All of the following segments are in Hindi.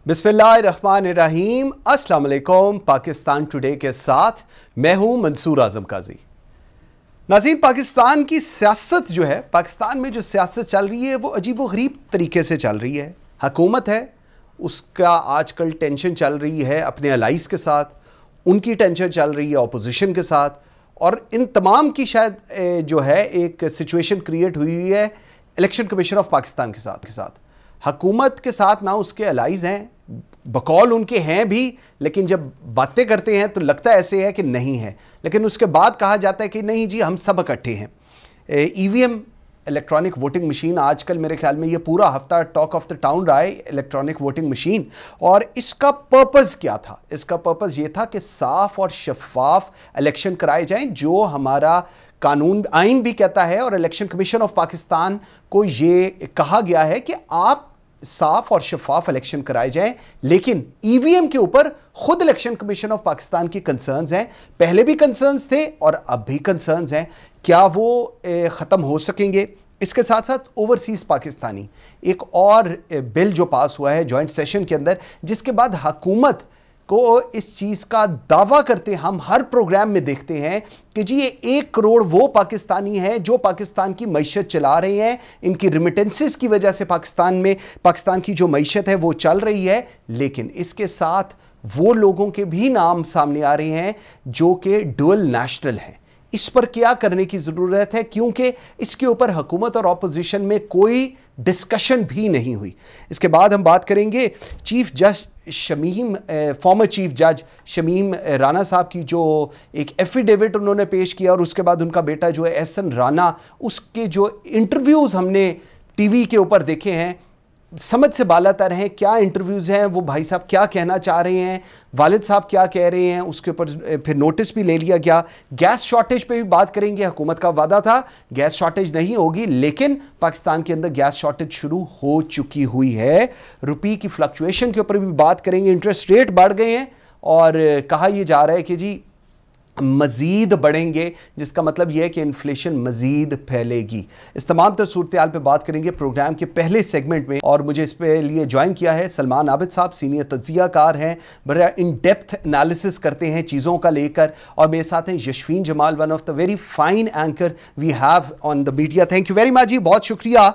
बिस्मिल्लाहिर्रहमानिर्रहीम। अस्सलाम वालेकुम। पाकिस्तान टुडे के साथ मैं हूं मंसूर आजम काजी। नाज़रीन, पाकिस्तान की सियासत जो है, पाकिस्तान में जो सियासत चल रही है वो अजीब व गरीब तरीके से चल रही है। हुकूमत है, उसका आजकल टेंशन चल रही है अपने अलाइज के साथ, उनकी टेंशन चल रही है अपोजिशन के साथ, और इन तमाम की शायद जो है एक सिचुएशन क्रिएट हुई है इलेक्शन कमीशन ऑफ पाकिस्तान के साथ। हुकूमत के साथ ना उसके अलाइज हैं, बकौल उनके हैं भी, लेकिन जब बातें करते हैं तो लगता ऐसे है कि नहीं है, लेकिन उसके बाद कहा जाता है कि नहीं जी हम सब इकट्ठे हैं। ईवीएम इलेक्ट्रॉनिक वोटिंग मशीन आजकल मेरे ख्याल में ये पूरा हफ्ता टॉक ऑफ द टाउन रहा है, इलेक्ट्रॉनिक वोटिंग मशीन। और इसका पर्पज़ क्या था? इसका पर्पज़ ये था कि साफ और शफाफ इलेक्शन कराए जाएं, जो हमारा कानून आइन भी कहता है, और इलेक्शन कमीशन ऑफ पाकिस्तान को ये कहा गया है कि आप साफ और शफाफ इलेक्शन कराए जाएं। लेकिन ईवीएम के ऊपर खुद इलेक्शन कमीशन ऑफ पाकिस्तान की कंसर्न्स हैं, पहले भी कंसर्न्स थे और अब भी कंसर्न्स हैं। क्या वो ख़त्म हो सकेंगे? इसके साथ साथ ओवरसीज़ पाकिस्तानी एक और बिल जो पास हुआ है जॉइंट सेशन के अंदर, जिसके बाद हुकूमत को इस चीज़ का दावा करते हम हर प्रोग्राम में देखते हैं कि जी ये 1 करोड़ वो पाकिस्तानी हैं जो पाकिस्तान की मईशत चला रहे हैं, इनकी रिमिटेंसेस की वजह से पाकिस्तान की जो मईशत है वो चल रही है। लेकिन इसके साथ वो लोगों के भी नाम सामने आ रहे हैं जो कि डुअल नेशनल हैं। इस पर क्या करने की ज़रूरत है, क्योंकि इसके ऊपर हुकूमत और अपोजिशन में कोई डिस्कशन भी नहीं हुई। इसके बाद हम बात करेंगे चीफ जज शमीम, फॉर्मर चीफ जज शमीम राना साहब की, जो एक एफिडेविट उन्होंने पेश किया, और उसके बाद उनका बेटा जो है एहसन राना, उसके जो इंटरव्यूज़ हमने टीवी के ऊपर देखे हैं, समझ से बालातर हैं। क्या इंटरव्यूज़ हैं, वो भाई साहब क्या कहना चाह रहे हैं, वालिद साहब क्या कह रहे हैं, उसके ऊपर फिर नोटिस भी ले लिया गया। गैस शॉर्टेज पे भी बात करेंगे। हुकूमत का वादा था गैस शॉर्टेज नहीं होगी, लेकिन पाकिस्तान के अंदर गैस शॉर्टेज शुरू हो चुकी हुई है। रुपये की फ्लक्चुएशन के ऊपर भी बात करेंगे। इंटरेस्ट रेट बढ़ गए हैं और कहा यह जा रहा है कि जी मज़ीद बढ़ेंगे, जिसका मतलब यह है कि इन्फ्लेशन मज़ीद फैलेगी। इस तमाम तर सूरत हाल पर बात करेंगे प्रोग्राम के पहले सेगमेंट में, और मुझे इस पे लिए ज्वाइन किया है सलमान आबिद साहब, सीनियर तज्ज़ियाकार हैं, बड़ा इन डेप्थ एनालिसिस करते हैं चीज़ों का लेकर, और मेरे साथ हैं Yashfeen Jamal, one of the very fine anchor we have on the media. Thank you very much जी, बहुत शुक्रिया।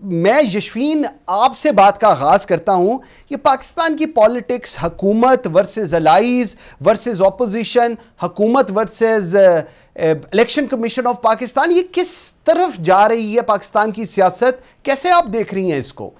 मैं यशफीन आपसे बात का आगाज़ करता हूँ। ये पाकिस्तान की पॉलिटिक्स, हुकूमत वर्सेस अलाइज वर्सेस ऑपोजिशन, हुकूमत versus election commission of Pakistan, ये किस तरफ जा रही है पाकिस्तान की सियासत? कैसे आप देख रही हैं इसको?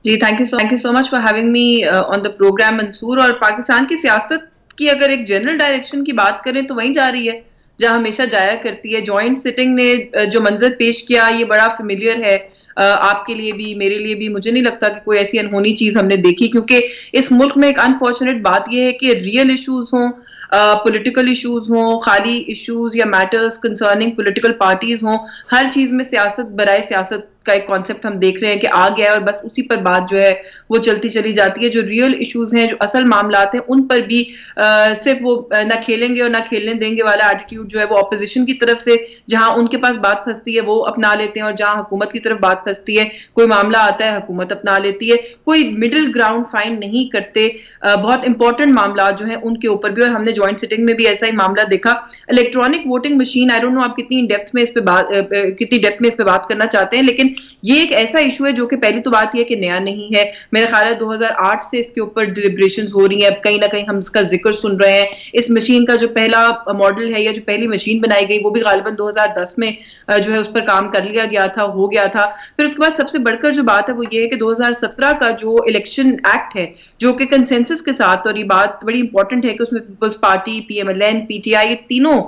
जी, thank you so much for having me on the programme Mansoor. और पाकिस्तान की सियासत की अगर एक जनरल डायरेक्शन की बात करें तो वहीं जा रही है जहां हमेशा जाया करती है। जॉइंट सिटिंग ने जो मंजर पेश किया ये बड़ा फेमिलियर है, आपके लिए भी मेरे लिए भी। मुझे नहीं लगता कि कोई ऐसी अनहोनी चीज हमने देखी, क्योंकि इस मुल्क में एक अनफॉर्चुनेट बात यह है कि रियल इश्यूज हों, पॉलिटिकल इश्यूज हों, खाली इश्यूज या मैटर्स कंसर्निंग पॉलिटिकल पार्टीज हों, हर चीज में सियासत बराए सियासत का एक कॉन्सेप्ट हम देख रहे हैं कि आ गया है, और बस उसी पर बात जो है वो चलती चली जाती है। जो रियल इश्यूज हैं, जो असल मामलात हैं, उन पर भी सिर्फ वो ना खेलेंगे और ना खेलने देंगे वाला एटीट्यूड जो है वो ऑपोजिशन की तरफ से, जहां उनके पास बात फंसती है वो अपना लेते हैं, और जहां हुकूमत की तरफ बात फंसती है, कोई मामला आता है हुकूमत अपना लेती है। कोई मिडिल ग्राउंड फाइंड नहीं करते बहुत इंपॉर्टेंट मामला जो है उनके ऊपर भी। और हमने जॉइंट सिटिंग में भी ऐसा ही मामला देखा। Electronic voting machine, I don't know आप कितनी डेप्थ में इस पे बात करना चाहते हैं, लेकिन ये एक ऐसा इशू है जो कि पहली तो बात यह है कि नया नहीं है। मेरा ख्याल है 2008 से इसके ऊपर डिलिब्रेशंस हो रही हैं। अब कहीं ना कहीं हम इसका जिक्र सुन रहे हैं। इस मशीन का जो पहला मॉडल है या जो पहली मशीन बनाई गई वो भी गालिबन 2010 में जो है उस पर काम कर लिया गया था, हो गया था। फिर उसके बाद सबसे बढ़कर जो बात है वो ये है कि 2017 का जो इलेक्शन एक्ट है, जो कि कंसेंसस के साथ, और ये बात बड़ी इंपॉर्टेंट है कि उसमें पीपल्स पार्टी, PMLN, PTI, ये तीनों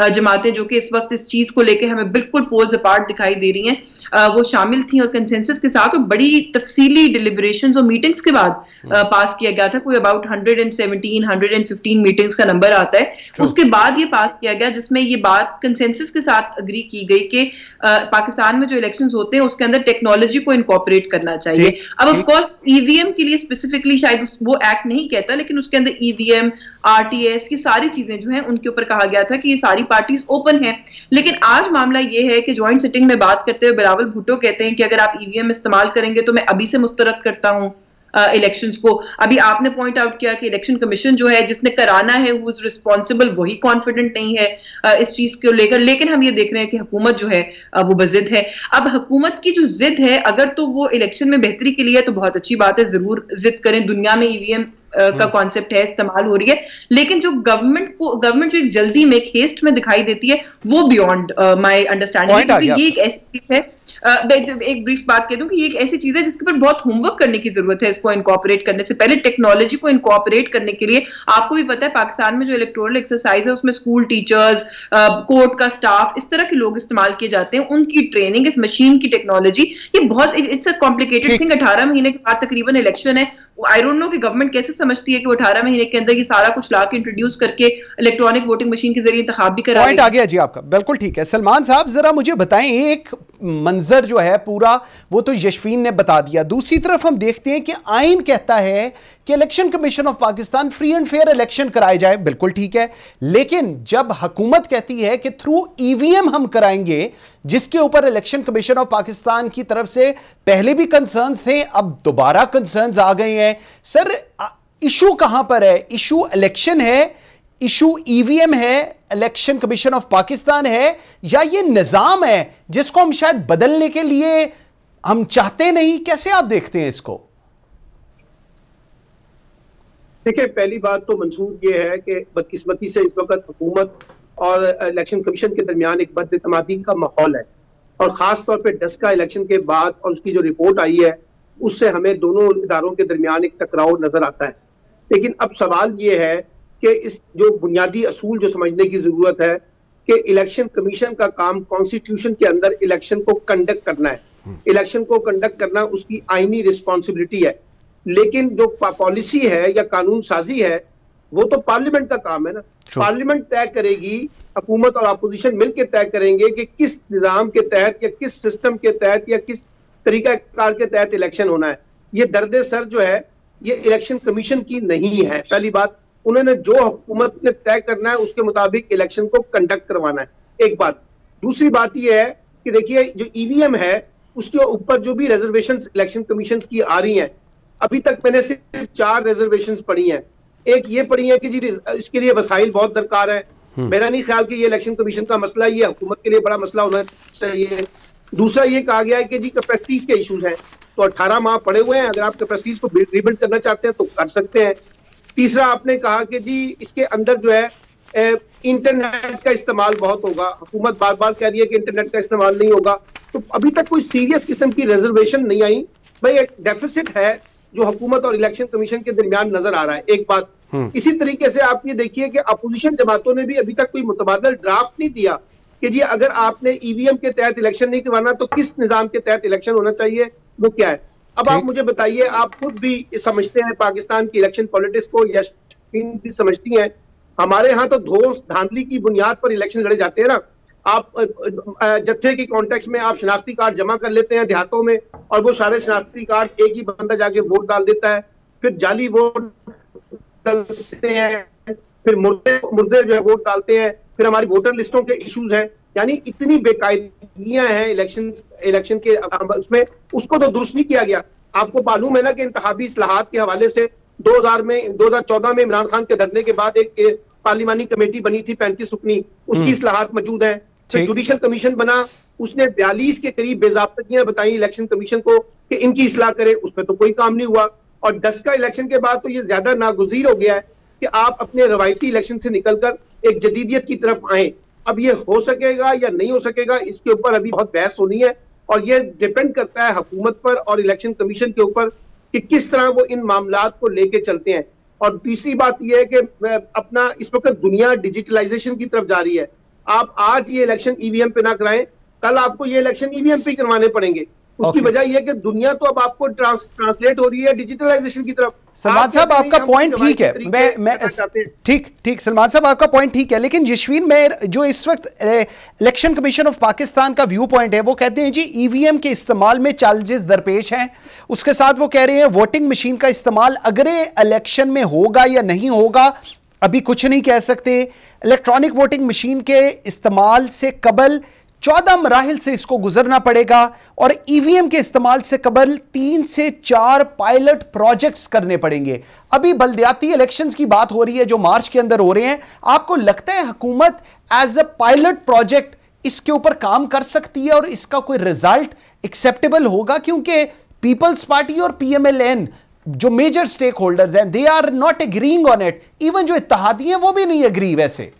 जमातें जो कि इस वक्त इस चीज को लेकर हमें बिल्कुल पोल्स अपार्ट दिखाई दे रही हैं, वो शामिल थी, और कंसेंसस के साथ और बड़ी तफसीली डिलिब्रेशंस और मीटिंग्स के बाद पास किया गया था। कोई अबाउट 115 मीटिंग्स का नंबर आता है। उसके बाद ये पास किया गया जिसमें ये बात कंसेंसस के साथ अग्री की गई कि पाकिस्तान में जो इलेक्शंस होते हैं उसके अंदर टेक्नोलॉजी को इनकॉर्पोरेट करना चाहिए। अब ऑफ कोर्स ईवीएम के लिए स्पेसिफिकली शायद वो एक्ट नहीं कहता, लेकिन उसके अंदर ईवीएम, RTS की सारी चीजें जो हैं उनके ऊपर कहा गया था कि ये सारी पार्टीज ओपन हैं। लेकिन आज मामला ये है कि जॉइंट सिटिंग में बात करते हुए बिलावल भुट्टो कहते हैं कि अगर आप ईवीएम इस्तेमाल करेंगे तो मैं अभी से मुस्तरद करता हूं। इलेक्शंस को। अभी आपने पॉइंट आउट किया कि इलेक्शन कमीशन जो है जिसने कराना है हु इज रिस्पॉन्सिबल, वही कॉन्फिडेंट नहीं है इस चीज को लेकर। लेकिन हम ये देख रहे हैं कि हुकूमत जो है वो बजिद है। अब हुकूमत की जो जिद है, अगर तो वो इलेक्शन में बेहतरी के लिए है तो बहुत अच्छी बात है, जरूर जिद करें। दुनिया में ईवीएम का कॉन्सेप्ट है, इस्तेमाल हो रही है, लेकिन जो गवर्नमेंट जो एक जल्दी में, एक हेस्ट में दिखाई देती है, वो बियॉन्ड माय अंडरस्टैंडिंग है। ये एक ऐसी चीज है, एक ब्रीफ बात कह दूं कि ये एक ऐसी चीज है जिसके ऊपर बहुत होमवर्क करने की जरूरत है। इसको इनकॉर्पोरेट करने से पहले, टेक्नोलॉजी को इनकॉर्पोरेट करने के लिए, आपको भी पता है पाकिस्तान में जो इलेक्टोरल एक्सरसाइज है उसमें स्कूल टीचर्स, कोर्ट का स्टाफ, इस तरह के लोग इस्तेमाल किए जाते हैं, उनकी ट्रेनिंग, इस मशीन की टेक्नोलॉजी, ये बहुत इट्स अ कॉम्प्लिकेटेड थिंग। 18 महीने के बाद तकरीबन इलेक्शन है। आई डोंट नो कि गवर्नमेंट कैसे समझती है कि वो 18 महीने के अंदर ये सारा कुछ ला के इंट्रोड्यूस करके इलेक्ट्रॉनिक वोटिंग मशीन के जरिए इंतखाब भी करा। पॉइंट आ गया जी आपका, बिल्कुल ठीक है। सलमान साहब जरा मुझे बताएं, एक मंजर जो है पूरा वो तो यशफीन ने बता दिया, दूसरी तरफ हम देखते हैं कि आइन कहता है कि election commission of Pakistan free and fair election कराए जाए, बिल्कुल ठीक है। लेकिन जब हुकूमत कहती है कि थ्रू ईवीएम हम कराएंगे, जिसके ऊपर इलेक्शन कमीशन ऑफ पाकिस्तान की तरफ से पहले भी कंसर्न्स थे, अब दोबारा कंसर्न्स आ गए हैं। सर इशू कहां पर है? इशू इलेक्शन है, इशू ईवीएम है, इलेक्शन कमीशन ऑफ पाकिस्तान है, या ये निजाम है जिसको हम शायद बदलने के लिए हम चाहते नहीं? कैसे आप देखते हैं इसको? देखिए, पहली बात तो मंसूर ये है कि बदकिस्मती से इस वक्त हुकूमत और इलेक्शन कमीशन के दरमियान एक बदइतमादी का माहौल है, और खास तौर पे डस्का इलेक्शन के बाद और उसकी जो रिपोर्ट आई है उससे हमें दोनों इदारों के दरमियान एक टकराव नजर आता है। लेकिन अब सवाल ये है कि इस जो बुनियादी असूल जो समझने की जरूरत है कि इलेक्शन कमीशन का काम कॉन्स्टिट्यूशन के अंदर इलेक्शन को कंडक्ट करना है, इलेक्शन को कंडक्ट करना उसकी आईनी रिस्पॉन्सिबिलिटी है। लेकिन जो पॉलिसी है या कानून साजी है वो तो पार्लियामेंट का काम है ना। पार्लियामेंट तय करेगी, हुकूमत और अपोजिशन मिलकर तय करेंगे कि किस निजाम के तहत या किस सिस्टम के तहत या किस तरीकाकार के तहत इलेक्शन होना है। ये दर्द सर जो है ये इलेक्शन कमीशन की नहीं है। पहली बात, उन्होंने जो हुकूमत ने तय करना है उसके मुताबिक इलेक्शन को कंडक्ट करवाना है, एक बात। दूसरी बात यह है कि देखिए जो ईवीएम है उसके ऊपर जो भी रिजर्वेशन इलेक्शन कमीशन की आ रही हैं, अभी तक मैंने सिर्फ 4 रिजर्वेशंस पढ़ी हैं। एक ये पढ़ी है कि जी इसके लिए वसाइल बहुत दरकार है। मेरा नहीं ख्याल कि ये इलेक्शन कमीशन का मसला, ये हुकूमत के लिए बड़ा मसला होना चाहिए। दूसरा ये कहा गया है कि जी कैपेसिटीज के इश्यूज हैं, तो 18 माह पड़े हुए हैं, अगर आप कैपेसिटीज को रिबिल्ड करना चाहते हैं तो कर सकते हैं। तीसरा आपने कहा कि जी इसके अंदर जो है इंटरनेट का इस्तेमाल बहुत होगा, हुकूमत बार बार कह रही है कि इंटरनेट का इस्तेमाल नहीं होगा, तो अभी तक कोई सीरियस किस्म की रिजर्वेशन नहीं आई। भाई एक डेफिसिट है जो हुकूमत और इलेक्शन कमीशन के दरमियान नजर आ रहा है, एक बात। इसी तरीके से आप ये देखिए कि अपोजिशन जमातों ने भी अभी तक कोई मुतबादल ड्राफ्ट नहीं दिया कि जी अगर आपने ईवीएम के तहत इलेक्शन नहीं करवाना तो किस निजाम के तहत इलेक्शन होना चाहिए, वो क्या है। अब आप मुझे बताइए, आप खुद भी समझते हैं पाकिस्तान की इलेक्शन पॉलिटिक्स को, या भी समझती हैं, हमारे यहाँ तो धोस धांधली की बुनियाद पर इलेक्शन लड़े जाते हैं ना। आप जत्थे की कॉन्टेक्स्ट में आप शनाख्ती कार्ड जमा कर लेते हैं देहातों में, और वो सारे शनाख्ती कार्ड एक ही बंदा जाके वोट डाल देता है, फिर जाली वोट डालते हैं, फिर मुर्दे जो है वोट डालते हैं, फिर हमारी वोटर लिस्टों के इश्यूज हैं। यानी इतनी बेकायदगियां हैं इलेक्शन के उसमें, उसको तो दुरुस्त नहीं किया गया। आपको मालूम है ना कि इंतखाबी इस्लाहात के हवाले से 2014 में इमरान खान के धरने के बाद एक पार्लिमानी कमेटी बनी थी 35 रुकनी, उसकी इस्लाहात मौजूद है। फिर जुडिशल कमीशन बना, उसने 42 के करीब बेज़ाब्तगियां बताई इलेक्शन कमीशन को कि इनकी इस्लाह करे, उसमें तो कोई काम नहीं हुआ। और 10 का इलेक्शन के बाद तो ये ज्यादा नागुज़ीर हो गया है कि आप अपने रवायती इलेक्शन से निकलकर एक जदीदियत की तरफ आए। अब ये हो सकेगा या नहीं हो सकेगा, इसके ऊपर अभी बहुत बहस होनी है, और ये डिपेंड करता है हुकूमत पर और इलेक्शन कमीशन के ऊपर कि किस तरह वो इन मामलात को लेके चलते हैं। और तीसरी बात यह है कि अपना इस वक्त दुनिया डिजिटलाइजेशन की तरफ जा रही है। आप आज ये इलेक्शन ईवीएम पे ना कराएं, कल आपको ये इलेक्शन ईवीएम पे करवाने पड़ेंगे। उसकी वजह यह है कि दुनिया तो अब आपको ट्रांसलेट हो रही है डिजिटलाइजेशन की तरफ। सलमान साहब आपका पॉइंट ठीक है, मैं ठीक सलमान साहब आपका पॉइंट ठीक है, लेकिन यशवीन में जो इस वक्त इलेक्शन कमीशन ऑफ पाकिस्तान का व्यू पॉइंट है वो कहते हैं जी ईवीएम के इस्तेमाल में चैलेंजेस दरपेश हैं। उसके साथ वो कह रहे हैं वोटिंग मशीन का इस्तेमाल अगले इलेक्शन में होगा या नहीं होगा अभी कुछ नहीं कह सकते। इलेक्ट्रॉनिक वोटिंग मशीन के इस्तेमाल से कबल 14 मराहिल से इसको गुजरना पड़ेगा और ईवीएम के इस्तेमाल से कबल 3 से 4 पायलट प्रोजेक्ट्स करने पड़ेंगे। अभी बल्दियाती इलेक्शंस की बात हो रही है जो मार्च के अंदर हो रहे हैं। आपको लगता है हुकूमत एज अ पायलट प्रोजेक्ट इसके ऊपर काम कर सकती है और इसका कोई रिजल्ट एक्सेप्टेबल होगा? क्योंकि पीपल्स पार्टी और पीएमएलएन जो मेजर स्टेक होल्डर्स हैं, they are not agreeing on it. Even जो इत्तेहादी हैं वो भी नहीं एग्री। वैसे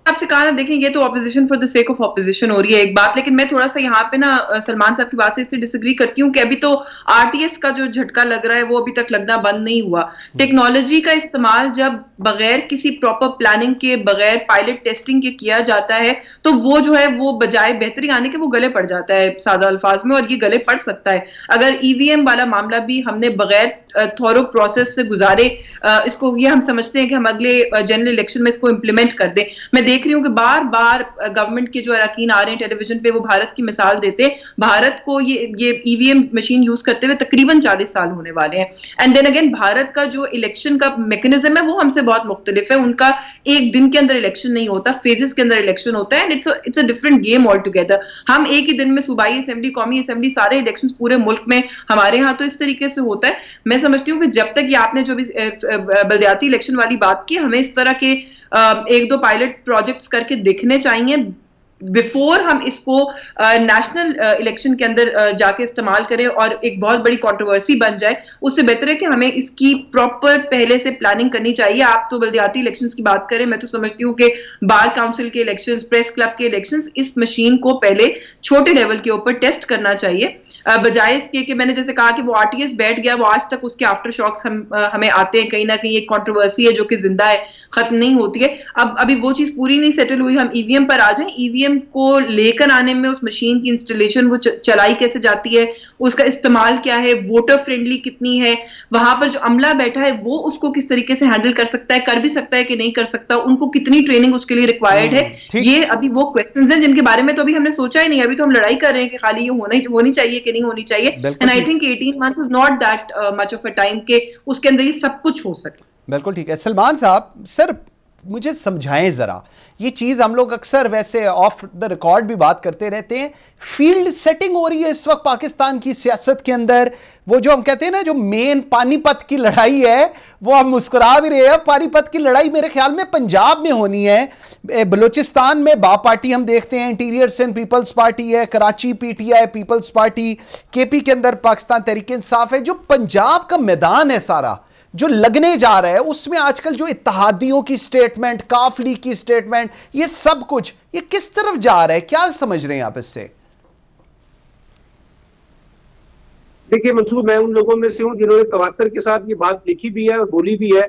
आपसे कहा ना, देखें ये तो opposition for the sake of opposition हो रही है एक बात, लेकिन मैं थोड़ा सा यहाँ पे ना सलमान साहब की बात से इससे डिसएग्री करती हूँ कि अभी तो आरटीएस का जो झटका लग रहा है वो अभी तक लगना बंद नहीं हुआ। टेक्नोलॉजी का इस्तेमाल जब बगैर किसी प्रॉपर प्लानिंग के, बगैर पायलट टेस्टिंग के किया जाता है तो वो जो है वो बजाय बेहतरी आने के वो गले पड़ जाता है सादा अल्फाज में, और ये गले पड़ सकता है। अगर ईवीएम वाला मामला भी हमने बगैर थॉरो प्रोसेस से गुजारे, इसको ये हम समझते हैं कि हम अगले जनरल इलेक्शन में इसको इंप्लीमेंट कर दें। मैं देख रही हूँ कि बार बार गवर्नमेंट के जो अरकान आ रहे हैं टेलीविजन पे, वो भारत की मिसाल देते हैं। भारत को ये ईवीएम मशीन यूज करते हुए तकरीबन 40 साल होने वाले हैं। एंड देन अगेन भारत का जो इलेक्शन का मैकेनिज्म है वो हमसे बहुत मुख्तलिफ है। उनका एक दिन के अंदर इलेक्शन नहीं होता, फेजेस के अंदर इलेक्शन होता है, and it's a different game all together. हम एक ही दिन में सूबाई असेंबली, कौमी असेंबली, सारे इलेक्शन पूरे मुल्क में, हमारे यहाँ तो इस तरीके से होता है। मैं समझती हूँ कि जब तक ये आपने जो भी बल्दियाती इलेक्शन वाली बात की, हमें इस तरह के 1-2 पायलट प्रोजेक्ट्स करके देखने चाहिए बिफोर हम इसको नेशनल इलेक्शन के अंदर जाके इस्तेमाल करें और एक बहुत बड़ी कंट्रोवर्सी बन जाए। उससे बेहतर है कि हमें इसकी प्रॉपर पहले से प्लानिंग करनी चाहिए। आप तो बल्दियाती इलेक्शंस की बात करें, मैं तो समझती हूँ कि बार काउंसिल के इलेक्शंस, प्रेस क्लब के इलेक्शंस, इस मशीन को पहले छोटे लेवल के ऊपर टेस्ट करना चाहिए, बजाय इसके कि मैंने जैसे कहा कि वो आरटीएस बैठ गया, वो आज तक उसके आफ्टर शॉक्स हमें आते हैं। कहीं ना कहीं एक कंट्रोवर्सी है जो कि जिंदा है, खत्म नहीं होती है। अब अभी वो चीज पूरी नहीं सेटल हुई, हम ईवीएम पर आ जाएं। ईवीएम को लेकर आने में, उस मशीन की इंस्टॉलेशन, वो चलाई कैसे जाती है, उसका इस्तेमाल क्या है, वोटर फ्रेंडली कितनी है, वहां पर जो अमला बैठा है वो उसको किस तरीके से हैंडल कर सकता है, कर भी सकता है कि नहीं कर सकता, उनको कितनी ट्रेनिंग उसके लिए रिक्वायर्ड है, ये अभी वो क्वेश्चंस हैं जिनके बारे में तो अभी हमने सोचा ही नहीं। अभी तो हम लड़ाई कर रहे हैं कि खाली ये होनी चाहिए कि नहीं होनी चाहिए। And I think 18 months is not that much of a time के उसके अंदर ये सब कुछ हो सके। बिल्कुल ठीक है। सलमान साहब, सर मुझे समझाएं जरा, ये चीज हम लोग अक्सर वैसे ऑफ द रिकॉर्ड भी बात करते रहते हैं, फील्ड सेटिंग हो रही है इस वक्त पाकिस्तान की सियासत के अंदर। वो जो हम कहते हैं ना, जो मेन पानीपत की लड़ाई है, वो हम मुस्कुरा भी रहे हैं। पानीपत की लड़ाई मेरे ख्याल में पंजाब में होनी है। बलूचिस्तान में बा पार्टी हम देखते हैं, इंटीरियर सिंध पीपल्स पार्टी है, कराची पीटीआई पीपल्स पार्टी, केपी के अंदर पाकिस्तान तहरीक इंसाफ है। जो पंजाब का मैदान है सारा जो लगने जा रहा है, उसमें आजकल जो इत्तेहादियों की स्टेटमेंट, काफ लीग की स्टेटमेंट, ये सब कुछ ये किस तरफ जा रहा है? क्या समझ रहे हैं आप इससे? देखिए मंसूर, मैं उन लोगों में से हूं जिन्होंने तवातर के साथ ये बात लिखी भी है और बोली भी है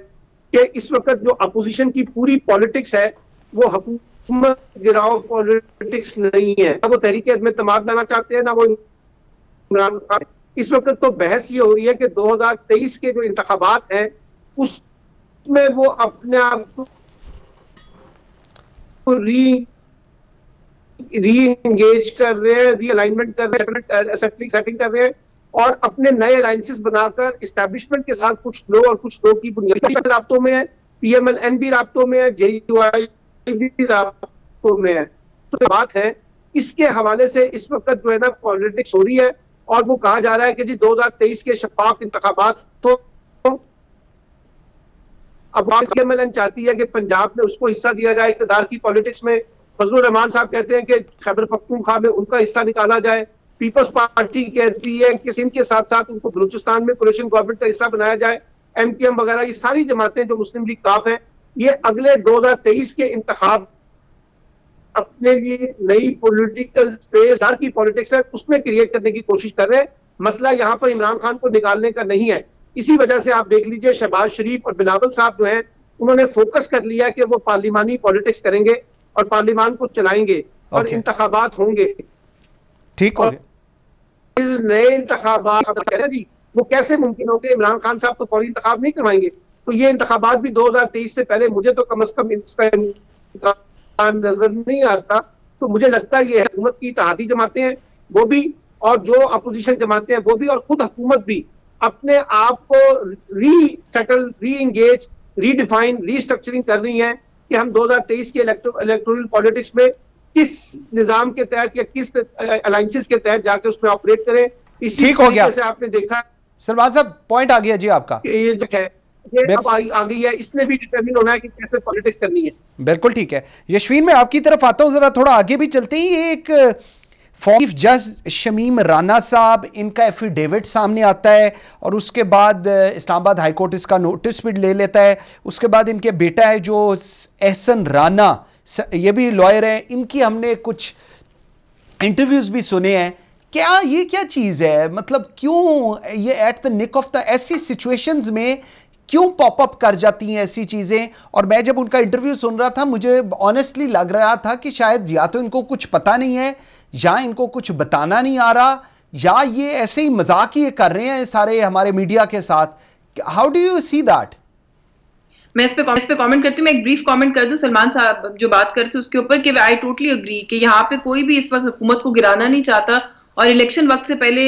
कि इस वक्त जो अपोजिशन की पूरी पॉलिटिक्स है वो हुकूमत गिराओ पॉलिटिक्स नहीं है। ना वो तहरीक एतमाद लाना चाहते हैं, ना वो इमरान खान। इस वक्त तो बहस ये हो रही है कि 2023 के जो इंतखाबात हैं उसमें वो अपने आप को री एंगेज कर रहे हैं, री अलाइनमेंट कर रहे हैं, सेटिंग कर रहे हैं और अपने नए अलायंसेस बनाकर इस्टेब्लिशमेंट के साथ कुछ लोग और कुछ लोग की बुनियादी राब्तों में है, पीएमएलएन भी राब्तों में है, जेयूआई भी राब्तों में है। तो बात है इसके हवाले से इस वक्त जो है ना पॉलिटिक्स हो रही है और वो कहा जा रहा है कि जी 2023 के शफाफ इंतखाबात तो अब पीएमएलएन चाहती है कि पंजाब में उसको हिस्सा दिया जाए इक़्तिदार की पॉलिटिक्स में। फजलुर रहमान साहब कहते हैं कि खैबर पख्तूनख्वा में उनका हिस्सा निकाला जाए। पीपल्स पार्टी कहती है कि सिंध के साथ साथ उनको बलूचिस्तान में कोलिशन गवर्नमेंट का हिस्सा बनाया जाए। एमकेएम वगैरह ये सारी जमातें जो मुस्लिम लीग काफ हैं, ये अगले 2023 के इंतखाब अपने लिए नई पॉलिटिकल स्पेस की पॉलिटिक्स है उसमें क्रिएट करने की कोशिश कर रहे हैं। मसला यहाँ पर इमरान खान को निकालने का नहीं है। इसी वजह से आप देख लीजिए शहबाज शरीफ और बिलावल साहब जो हैं उन्होंने फोकस कर लिया कि वो पार्लिमानी पॉलिटिक्स करेंगे और पार्लिमान को चलाएंगे और इंतखाबात होंगे। ठीक हो गया। नए इंतखाबात जी वो कैसे मुमकिन होंगे? इमरान खान साहब तो फौरी इंतखाब नहीं करवाएंगे, तो ये इंतखाबात भी 2023 से पहले मुझे तो कम अज कम इसका नजर नहीं आता। तो मुझे लगता है ये हुकूमत की इत्तेहादी जमातें हैं वो भी और जो अपोजिशन जमातें हैं वो भी और खुद हुकूमत भी अपने आप को रीसेटल, री एंगेज, रीडिफाइन, रीस्ट्रक्चरिंग कर रही है कि हम 2023 के इलेक्टोरल पॉलिटिक्स में किस निजाम के तहत या किस अलायंसेस के तहत जाके उसमें ऑपरेट करें। इसी ठीक हो गया से आपने देखा सलमान साहब, पॉइंट आ गया जी आपका। ये जो है ये अब आ गई है, इसने भी डिटरमिन होना है कि कैसे पॉलिटिक्स करनी है। बिल्कुल ठीक है। यशवीन, मैं आपकी तरफ आता हूं, जरा थोड़ा आगे भी चलते ही। एक चीफ जज शमीम राना साहब, इनका एफिडेविट सामने आता है और उसके बाद इस्लामाबाद हाई कोर्ट इसका नोटिस भी ले लेता है। उसके बाद इनके बेटा है जो एहसन राना, ये भी लॉयर है, इनकी हमने कुछ इंटरव्यूज भी सुने हैं। ये क्या चीज है? मतलब क्यों ये at the nick of the ऐसी सिचुएशंस में क्यों पॉपअप कर जाती हैं ऐसी चीजें? और मैं जब उनका इंटरव्यू सुन रहा था, मुझे ऑनेस्टली लग रहा था कि शायद या तो इनको कुछ पता नहीं है, या इनको कुछ बताना नहीं आ रहा, या ये ऐसे ही मजाक ही कर रहे हैं सारे हमारे मीडिया के साथ। How do you see that? मैं इस पे कमेंट करती हूँ। मैं एक ब्रीफ कमेंट कर दूं सलमान साहब जो बात कर रहे थे उसके ऊपर, कि आई टोटली अग्री कि यहाँ पे कोई भी इस वक्त हुकूमत को गिराना नहीं चाहता और इलेक्शन वक्त से पहले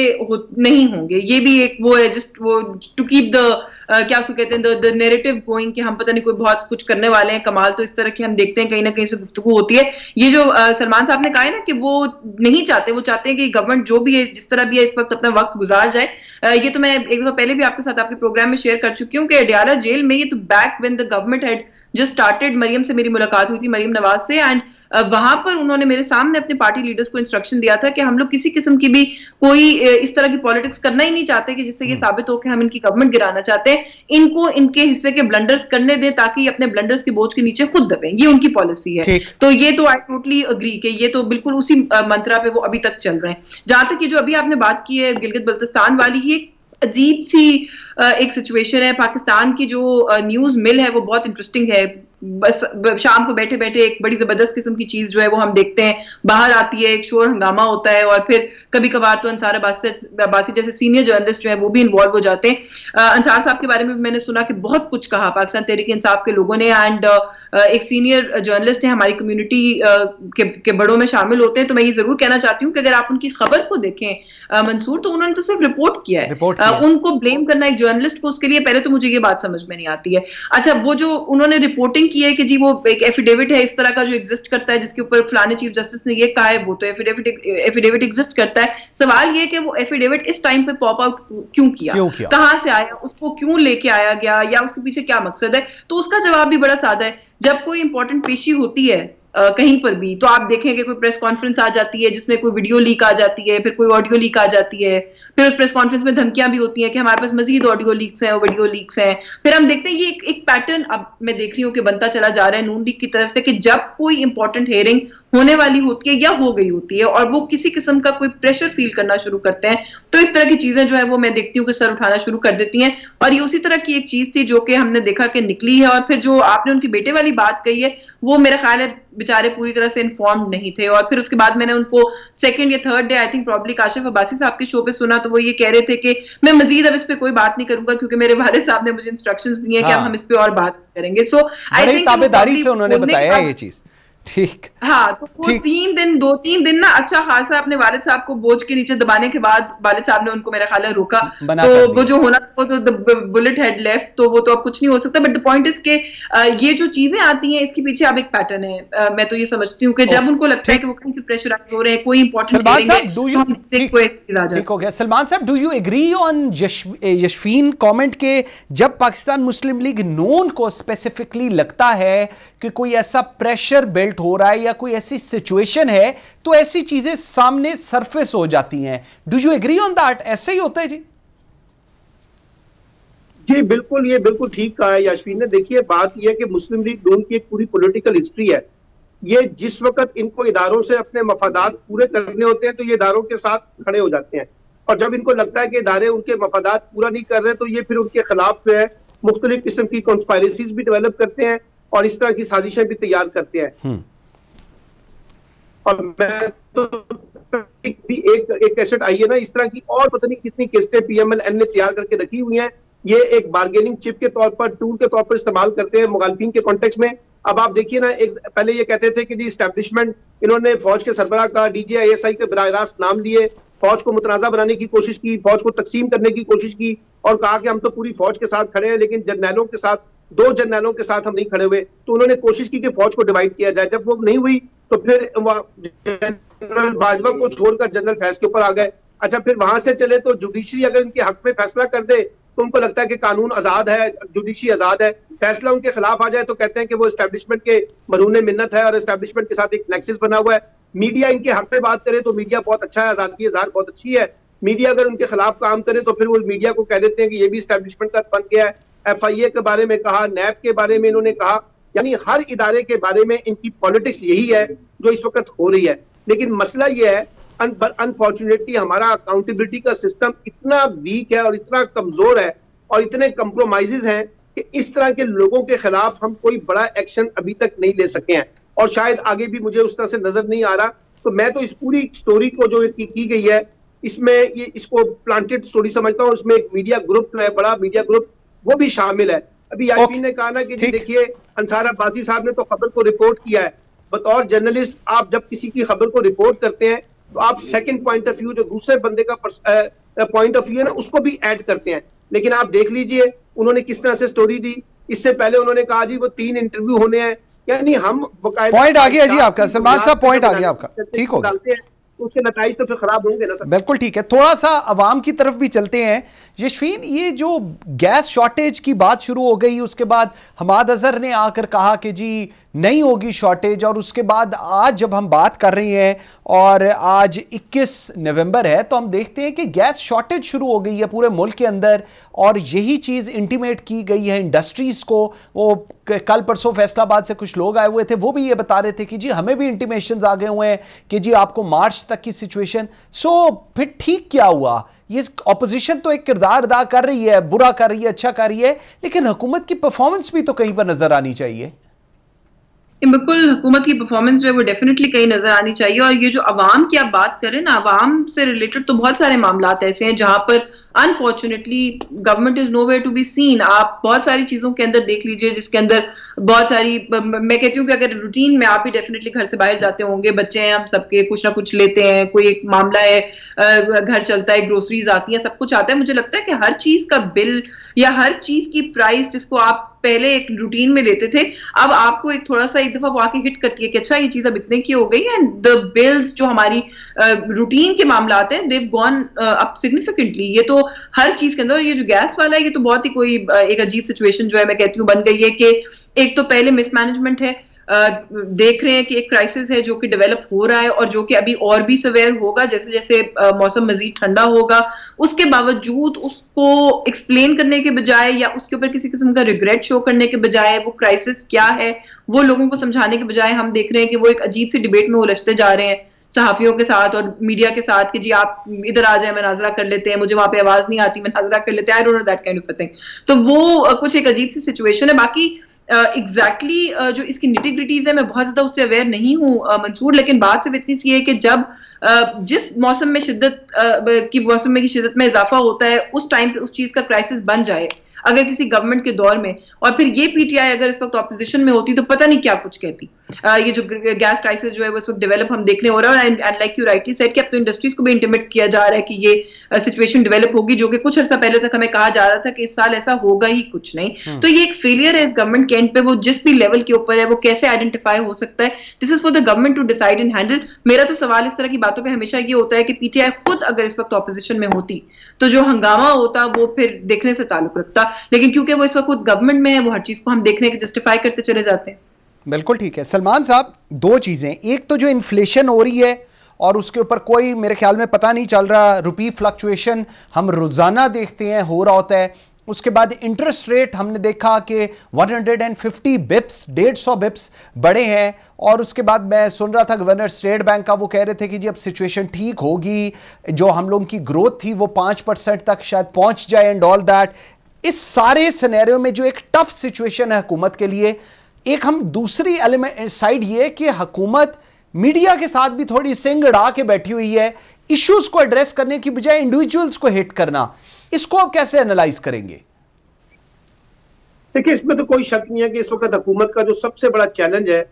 नहीं होंगे। ये भी एक वो है जस्ट वो टू कीप द क्या उसको कहते हैं द नैरेटिव गोइंग, कि हम पता नहीं कोई बहुत कुछ करने वाले हैं कमाल। तो इस तरह की हम देखते हैं कहीं ना कहीं से गुफ्तगू होती है। ये जो सलमान साहब ने कहा है ना कि वो नहीं चाहते, वो चाहते हैं कि गवर्नमेंट जो भी है जिस तरह भी है इस वक्त अपना वक्त गुजार जाए। ये तो मैं एक दफा पहले भी आपके साथ आपके प्रोग्राम में शेयर कर चुकी हूँ कि अडियाला जेल में, ये तो back when the government had just started, Maryam से मेरी मुलाकात हुई थी, मरियम नवाज से, एंड वहां पर उन्होंने मेरे सामने अपने पार्टी लीडर्स को इंस्ट्रक्शन दिया था कि हम लोग किसी किस्म की भी कोई इस तरह की पॉलिटिक्स करना ही नहीं चाहते कि जिससे ये साबित हो कि हम इनकी गवर्नमेंट गिराना चाहते हैं। इनको इनके हिस्से के ब्लंडर्स करने दें ताकि अपने ब्लंडर्स के बोझ के नीचे खुद दबें। ये उनकी पॉलिसी है। तो ये तो आई टोटली अग्री कि ये तो बिल्कुल उसी मंत्रा पे वो अभी तक चल रहे हैं। जहां तक कि जो अभी आपने बात की है गिलगित बल्तिस्तान वाली, ये अजीब सी एक सिचुएशन है। पाकिस्तान की जो न्यूज मिल है वो बहुत इंटरेस्टिंग है। बस शाम को बैठे बैठे एक बड़ी जबरदस्त किस्म की चीज जो है वो हम देखते हैं, बाहर आती है, एक शोर हंगामा होता है और फिर कभी कभार तो अंसार अब्बासी जैसे सीनियर जर्नलिस्ट जो है वो भी इन्वॉल्व हो जाते हैं। अंसार साहब के बारे में मैंने सुना कि बहुत कुछ कहा पाकिस्तान तहरीक इंसाफ के लोगों ने, एंड एक सीनियर जर्नलिस्ट है, हमारी कम्युनिटी के बड़ों में शामिल होते हैं। तो मैं ये जरूर कहना चाहती हूँ कि अगर आप उनकी खबर को देखें मंसूर, तो उन्होंने तो सिर्फ रिपोर्ट किया है। उनको ब्लेम करना एक जर्नलिस्ट को उसके लिए, पहले तो मुझे ये बात समझ में नहीं आती है। अच्छा, वो जो उन्होंने रिपोर्टिंग की है कि जी वो एक एफिडेविट है इस तरह का जो एग्जिस्ट करता है जिसके ऊपर फलाने चीफ जस्टिस ने ये कहा है, वो तो एफिडेविट एग्जिस्ट करता है। सवाल ये कि वो एफिडेविट इस टाइम पे पॉप आउट क्यों किया, कहां से आया, उसको क्यों लेके आया गया, या उसके पीछे क्या मकसद है? तो उसका जवाब भी बड़ा सादा है। जब कोई इंपॉर्टेंट पेशी होती है कहीं पर भी, तो आप देखेंगे कोई प्रेस कॉन्फ्रेंस आ जाती है जिसमें कोई वीडियो लीक आ जाती है, फिर कोई ऑडियो लीक आ जाती है, फिर उस प्रेस कॉन्फ्रेंस में धमकियां भी होती हैं कि हमारे पास मजीद ऑडियो लीक्स हैं, वीडियो लीक्स हैं। फिर हम देखते हैं ये एक पैटर्न अब मैं देख रही हूँ कि बनता चला जा रहा है नून लीग की तरफ से, कि जब कोई इंपॉर्टेंट हियरिंग होने वाली होती है या हो गई होती है और वो किसी किस्म का कोई प्रेशर फील करना शुरू करते हैं, तो इस तरह की चीजें जो है वो मैं देखती हूँ कि सर उठाना शुरू कर देती हैं। और ये उसी तरह की एक चीज थी जो कि हमने देखा कि निकली है। और फिर जो आपने उनके बेटे वाली बात कही है, वो मेरा ख्याल है बेचारे पूरी तरह से इन्फॉर्म्ड नहीं थे। और फिर उसके बाद मैंने उनको सेकंड या third day I think probably Kashif Abbasi साहब के शो पे सुना, तो वो ये कह रहे थे कि मैं मजीद अब इस पे कोई बात नहीं करूंगा क्योंकि मेरे वालिद साहब ने मुझे इंस्ट्रक्शंस दिए कि अब हम इस पे और बात करेंगे। सो आई थिंक ताबेदारी से उन्होंने बताया ये चीज। ठीक, हाँ, तो वो 2-3 दिन ना अच्छा खासा अपने वालिद साहब को बोझ के नीचे दबाने के बाद वालिद साहब ने उनको मेरा ख्याल है रोका, तो वो जो होना वो तो बुलेट हेड लेफ्ट, तो वो तो अब कुछ नहीं हो सकता। बट द पॉइंट इज के ये जो चीजें आती हैं इसके पीछे अब एक पैटर्न है। मैं तो ये समझती हूँ कि जब उनको लगता है कि वो कहीं से प्रेशराइज हो रहे हैं, कोई इंपॉर्टेंट ठीक हो गया। सलमान साहब, do you agree on Yashfeen comment के जब पाकिस्तान मुस्लिम लीग नून को स्पेसिफिकली लगता है कि कोई ऐसा प्रेशर बिल्ट हो रहा है या कोई ऐसी सिचुएशन है, तो ऐसी चीजें सामने सरफेस हो जाती हैं? Do you agree on that? ऐसे ही होता है जी? जी बिल्कुल, ये बिल्कुल ठीक कहा है यास्मीन ने। देखिए, बात यह है कि मुस्लिम लीग नून की एक पूरी पॉलिटिकल हिस्ट्री है। ये जिस वक्त इनको इदारों से अपने मफादात पूरे करने होते हैं तो ये इदारों के साथ खड़े हो जाते हैं, और जब इनको लगता है कि इदारे उनके मफादात पूरा नहीं कर रहे तो ये फिर उनके खिलाफ जो है मुख्तलिफ किस्म की कॉन्स्पायरेसीज भी डेवलप करते हैं और इस तरह की साजिशें भी तैयार करते हैं। और मैं तो भी एक कैसेट आई है ना इस तरह की, और पता नहीं कितनी किस्तें PMLN ने तैयार करके रखी हुई हैं। ये एक बार्गेनिंग चिप के तौर पर, टूल के तौर पर इस्तेमाल करते हैं मुखालिफिन के कॉन्टेक्स्ट में। अब आप देखिए ना, एक पहले ये कहते थे कि जी इस्टेब्लिशमेंट, इन्होंने फौज के सरबराह का DGI के बराह रास्त नाम लिए, फौज को मुतनाज़ा बनाने की कोशिश की, फौज को तकसीम करने की कोशिश की और कहा कि हम तो पूरी फौज के साथ खड़े हैं, लेकिन जर्नैलों के साथ, 2 जर्नैलों के साथ हम नहीं खड़े हुए। तो उन्होंने कोशिश की कि फौज को डिवाइड किया जाए। जब वो नहीं हुई तो फिर जनरल बाजवा को छोड़कर जनरल फैज के ऊपर आ गए। अच्छा, फिर वहां से चले तो जुडिशरी अगर इनके हक में फैसला कर दे तो उनको लगता है कि कानून आजाद है, जुडिशरी आजाद है। फैसला उनके खिलाफ आ जाए तो कहते हैं कि वो एस्टेब्लिशमेंट के मरूने मिन्नत है और एस्टेब्लिशमेंट के साथ एक नेक्सस बना हुआ है। मीडिया इनके हक में बात करे तो मीडिया बहुत अच्छा है, आजादी इज़हार बहुत अच्छी है। मीडिया अगर उनके खिलाफ काम करे तो फिर वो मीडिया को कह देते हैं कि ये भी एस्टेब्लिशमेंट का बन गया है। FIA के बारे में कहा, नैब के बारे में इन्होंने कहा, यानी हर इदारे के बारे में इनकी पॉलिटिक्स यही है जो इस वक्त हो रही है। लेकिन मसला ये है, अनफॉर्चुनेटली हमारा अकाउंटेबिलिटी का सिस्टम इतना वीक है और इतना कमजोर है और इतने कंप्रोमाइजेज हैं कि इस तरह के लोगों के खिलाफ हम कोई बड़ा एक्शन अभी तक नहीं ले सके हैं और शायद आगे भी मुझे उस तरह से नजर नहीं आ रहा। तो मैं तो इस पूरी स्टोरी को जो की गई है इसमें ये इसको प्लांटेड स्टोरी समझता हूँ। इसमें एक मीडिया ग्रुप जो है, बड़ा मीडिया ग्रुप, वो भी शामिल है। अभी यासीन ने कहा ना कि देखिए अंसार अब्बासी साहब ने तो खबर को रिपोर्ट किया है। बतौर जर्नलिस्ट आप जब किसी की खबर को रिपोर्ट करते हैं तो आप सेकंड पॉइंट ऑफ व्यू, जो दूसरे बंदे का पॉइंट ऑफ व्यू है ना, उसको भी ऐड करते हैं। लेकिन आप देख लीजिए उन्होंने किस तरह से स्टोरी दी। इससे पहले उन्होंने कहा जी वो 3 इंटरव्यू होने हैं, यानी हम पॉइंट आ गया जी आपका, सलमान साहब पॉइंट आ गया आपका, ठीक हो गया। उसके नतीजे तो फिर खराब होंगे ना सर। बिल्कुल ठीक है। थोड़ा सा अवाम की तरफ भी चलते हैं। यशफीन, ये जो गैस शॉर्टेज की बात शुरू हो गई, उसके बाद हमाद अजहर ने आकर कहा कि जी नहीं होगी शॉर्टेज, और उसके बाद आज जब हम बात कर रहे हैं और आज 21 नवंबर है तो हम देखते हैं कि गैस शॉर्टेज शुरू हो गई है पूरे मुल्क के अंदर, और यही चीज़ इंटीमेट की गई है इंडस्ट्रीज़ को। वो कल परसों फैसलाबाद से कुछ लोग आए हुए थे, वो भी ये बता रहे थे कि जी हमें भी इंटीमेशंस आ गए हुए हैं कि जी आपको मार्च तक की सिचुएशन। फिर ठीक क्या हुआ? ये ऑपोजिशन तो एक किरदार अदा कर रही है, बुरा कर रही है, अच्छा कर रही है, लेकिन हुकूमत की परफॉर्मेंस भी तो कहीं पर नजर आनी चाहिए। बिल्कुल, हुकूमत की परफॉर्मेंस जो है वो डेफिनेटली कहीं नजर आनी चाहिए। और ये जो अवाम की आप बात करें ना, अवाम से रिलेटेड तो बहुत सारे मामलात ऐसे हैं जहां पर unfortunately government is nowhere to be seen. आप बहुत सारी चीजों के अंदर देख लीजिए जिसके अंदर बहुत सारी, मैं कहती हूँ कि अगर रूटीन में आप भी डेफिनेटली घर से बाहर जाते होंगे, बच्चे हैं हम सबके, कुछ ना कुछ लेते हैं, कोई एक मामला है, घर चलता है, ग्रोसरीज आती है, सब कुछ आता है। मुझे लगता है कि हर चीज का बिल या हर चीज की प्राइस जिसको आप पहले एक रूटीन में लेते थे, अब आपको एक थोड़ा सा एक दफा वो आके हिट करती है कि अच्छा ये चीज अब इतने की हो गई है। एंड द बिल्स जो हमारी रूटीन के मामला आते हैं, देव गॉन अप सिग्निफिकेंटली। ये तो हर चीज के अंदर, ये जो गैस वाला है ये तो बहुत ही कोई एक अजीब सिचुएशन जो है मैं कहती हूँ बन गई है कि एक तो पहले मिसमैनेजमेंट है, देख रहे हैं कि एक क्राइसिस है जो कि डेवलप हो रहा है और जो कि अभी और भी सवेयर होगा जैसे जैसे मौसम मजीद ठंडा होगा। उसके बावजूद उसको एक्सप्लेन करने के बजाय या उसके ऊपर किसी किस्म का रिग्रेट शो करने के बजाय, वो क्राइसिस क्या है वो लोगों को समझाने के बजाय, हम देख रहे हैं कि वो एक अजीब सी डिबेट में उलझते जा रहे हैं सहाफियों के साथ और मीडिया के साथ कि जी आप इधर आ जाए, मनाजरा कर लेते हैं, मुझे वहां पे आवाज नहीं आती, मनाजरा कर लेते हैं, I don't know that kind of a thing. तो वो कुछ एक अजीब सी सिचुएशन है। बाकी एग्जैक्टली जो इसकी निटी-ग्रिटीज है मैं बहुत ज्यादा उससे अवेयर नहीं हूँ मंसूर, लेकिन बात सिर्फ इतनी सी है कि जब जिस मौसम में शिद्दत में इजाफा होता है उस टाइम पे उस चीज का क्राइसिस बन जाए अगर किसी गवर्नमेंट के दौर में, और फिर ये पीटीआई अगर इस वक्त ऑपोजिशन में होती तो पता नहीं क्या कुछ कहती। ये जो गैस क्राइसिस जो है वो इस वक्त डेवलप हम देखने हो रहा है, and like you rightly said कि अब तो इंडस्ट्रीज को भी इंटीमेट किया जा रहा है कि ये सिचुएशन डेवलप होगी, जो कि कुछ अर्सा पहले तक हमें कहा जा रहा था कि इस साल ऐसा होगा ही कुछ नहीं। तो ये एक फेलियर है गवर्नमेंट के एंड पे, वो जिस भी लेवल के ऊपर है वो कैसे आइडेंटिफाई हो सकता है, this is for the government to decide and handle. मेरा तो सवाल इस तरह की बातों पर हमेशा ये होता है कि पीटीआई खुद अगर इस वक्त ऑपोजिशन में होती तो जो हंगामा होता वो फिर देखने से ताल्लुक रखता, लेकिन क्योंकि वो इस वक्त गवर्नमेंट में है वो हर चीज को हम देखने के जस्टिफाई करते चले जाते हैं। बिल्कुल ठीक है। सलमान साहब, दो चीजें, एक तो जो इन्फ्लेशन हो रही है और उसके ऊपर कोई मेरे ख्याल में पता नहीं चल रहा, रुपी फ्लक्चुएशन हम रोजाना देखते हैं हो रहा होता है। उसके बाद इंटरेस्ट रेट हमने देखा कि 150 बिप्स 150 बिप्स बढ़े हैं, और उसके बाद मैं सुन रहा था गवर्नर स्टेट बैंक का, वो कह रहे थे कि जी अब सिचुएशन ठीक होगी, जो हम लोगों की ग्रोथ थी वो 5% तक शायद पहुंच जाए एंड ऑल दैट। इस सारे सिनेरियो में जो एक टफ सिचुएशन है हुकूमत के लिए, एक हम दूसरी एलिमेंट साइड ये कि हुकूमत मीडिया के साथ भी थोड़ी सिंग अड़ा के बैठी हुई है, इश्यूज को एड्रेस करने की बजाय इंडिविजुअल्स को हिट करना, इसको आप कैसे एनालाइज करेंगे? देखिए, इसमें तो कोई शक नहीं है कि इस वक्त हुकूमत का जो सबसे बड़ा चैलेंज है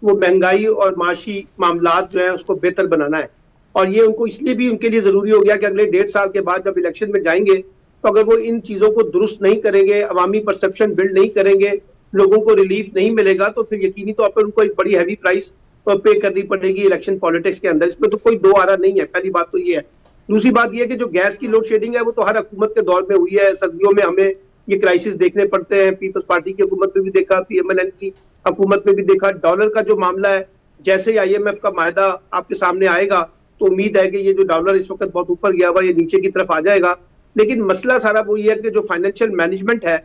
वो महंगाई और माशी मामलात जो है उसको बेहतर बनाना है। और ये उनको इसलिए भी उनके लिए जरूरी हो गया कि अगले 1.5 साल के बाद जब इलेक्शन में जाएंगे तो अगर वो इन चीजों को दुरुस्त नहीं करेंगे, अवामी परसेप्शन बिल्ड नहीं करेंगे, लोगों को रिलीफ नहीं मिलेगा, तो फिर यकीनी तौर पर उनको एक बड़ी हैवी प्राइस पे करनी पड़ेगी इलेक्शन पॉलिटिक्स के अंदर। इसमें तो कोई दो आरा नहीं है। पहली बात तो ये है। दूसरी बात यह है कि जो गैस की लोड शेडिंग है वो तो हर हुकूमत के दौर में हुई है। सर्दियों में हमें ये क्राइसिस देखने पड़ते हैं। पीपल्स पार्टी की हुकूमत में भी देखा, PMLN की हुकूमत में भी देखा। डॉलर का जो मामला है, जैसे ही IMF का मायदा आपके सामने आएगा तो उम्मीद है कि ये जो डॉलर इस वक्त बहुत ऊपर गया हुआ ये नीचे की तरफ आ जाएगा। लेकिन मसला सारा वो ये है कि जो फाइनेंशियल मैनेजमेंट है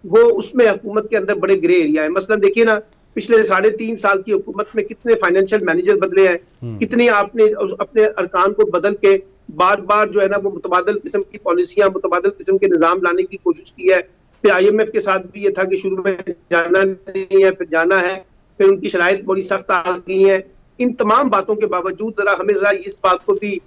वो उसमें हुकूमत के अंदर बड़े ग्रे एरिया है। मसलन देखिए ना, पिछले 3.5 साल की हुकूमत में कितने फाइनेंशियल मैनेजर बदले हैं, कितने आपने अपने अरकान को बदल के बार बार जो है ना वो मुतबादल किस्म की पॉलिसियां, मुतबादल किस्म के निज़ाम लाने की कोशिश की है। फिर IMF के साथ भी ये था कि शुरू में जाना नहीं है, फिर जाना है, फिर उनकी शराइत बड़ी सख्त आ गई है। इन तमाम बातों के बावजूद हमें जरा इस बात को भी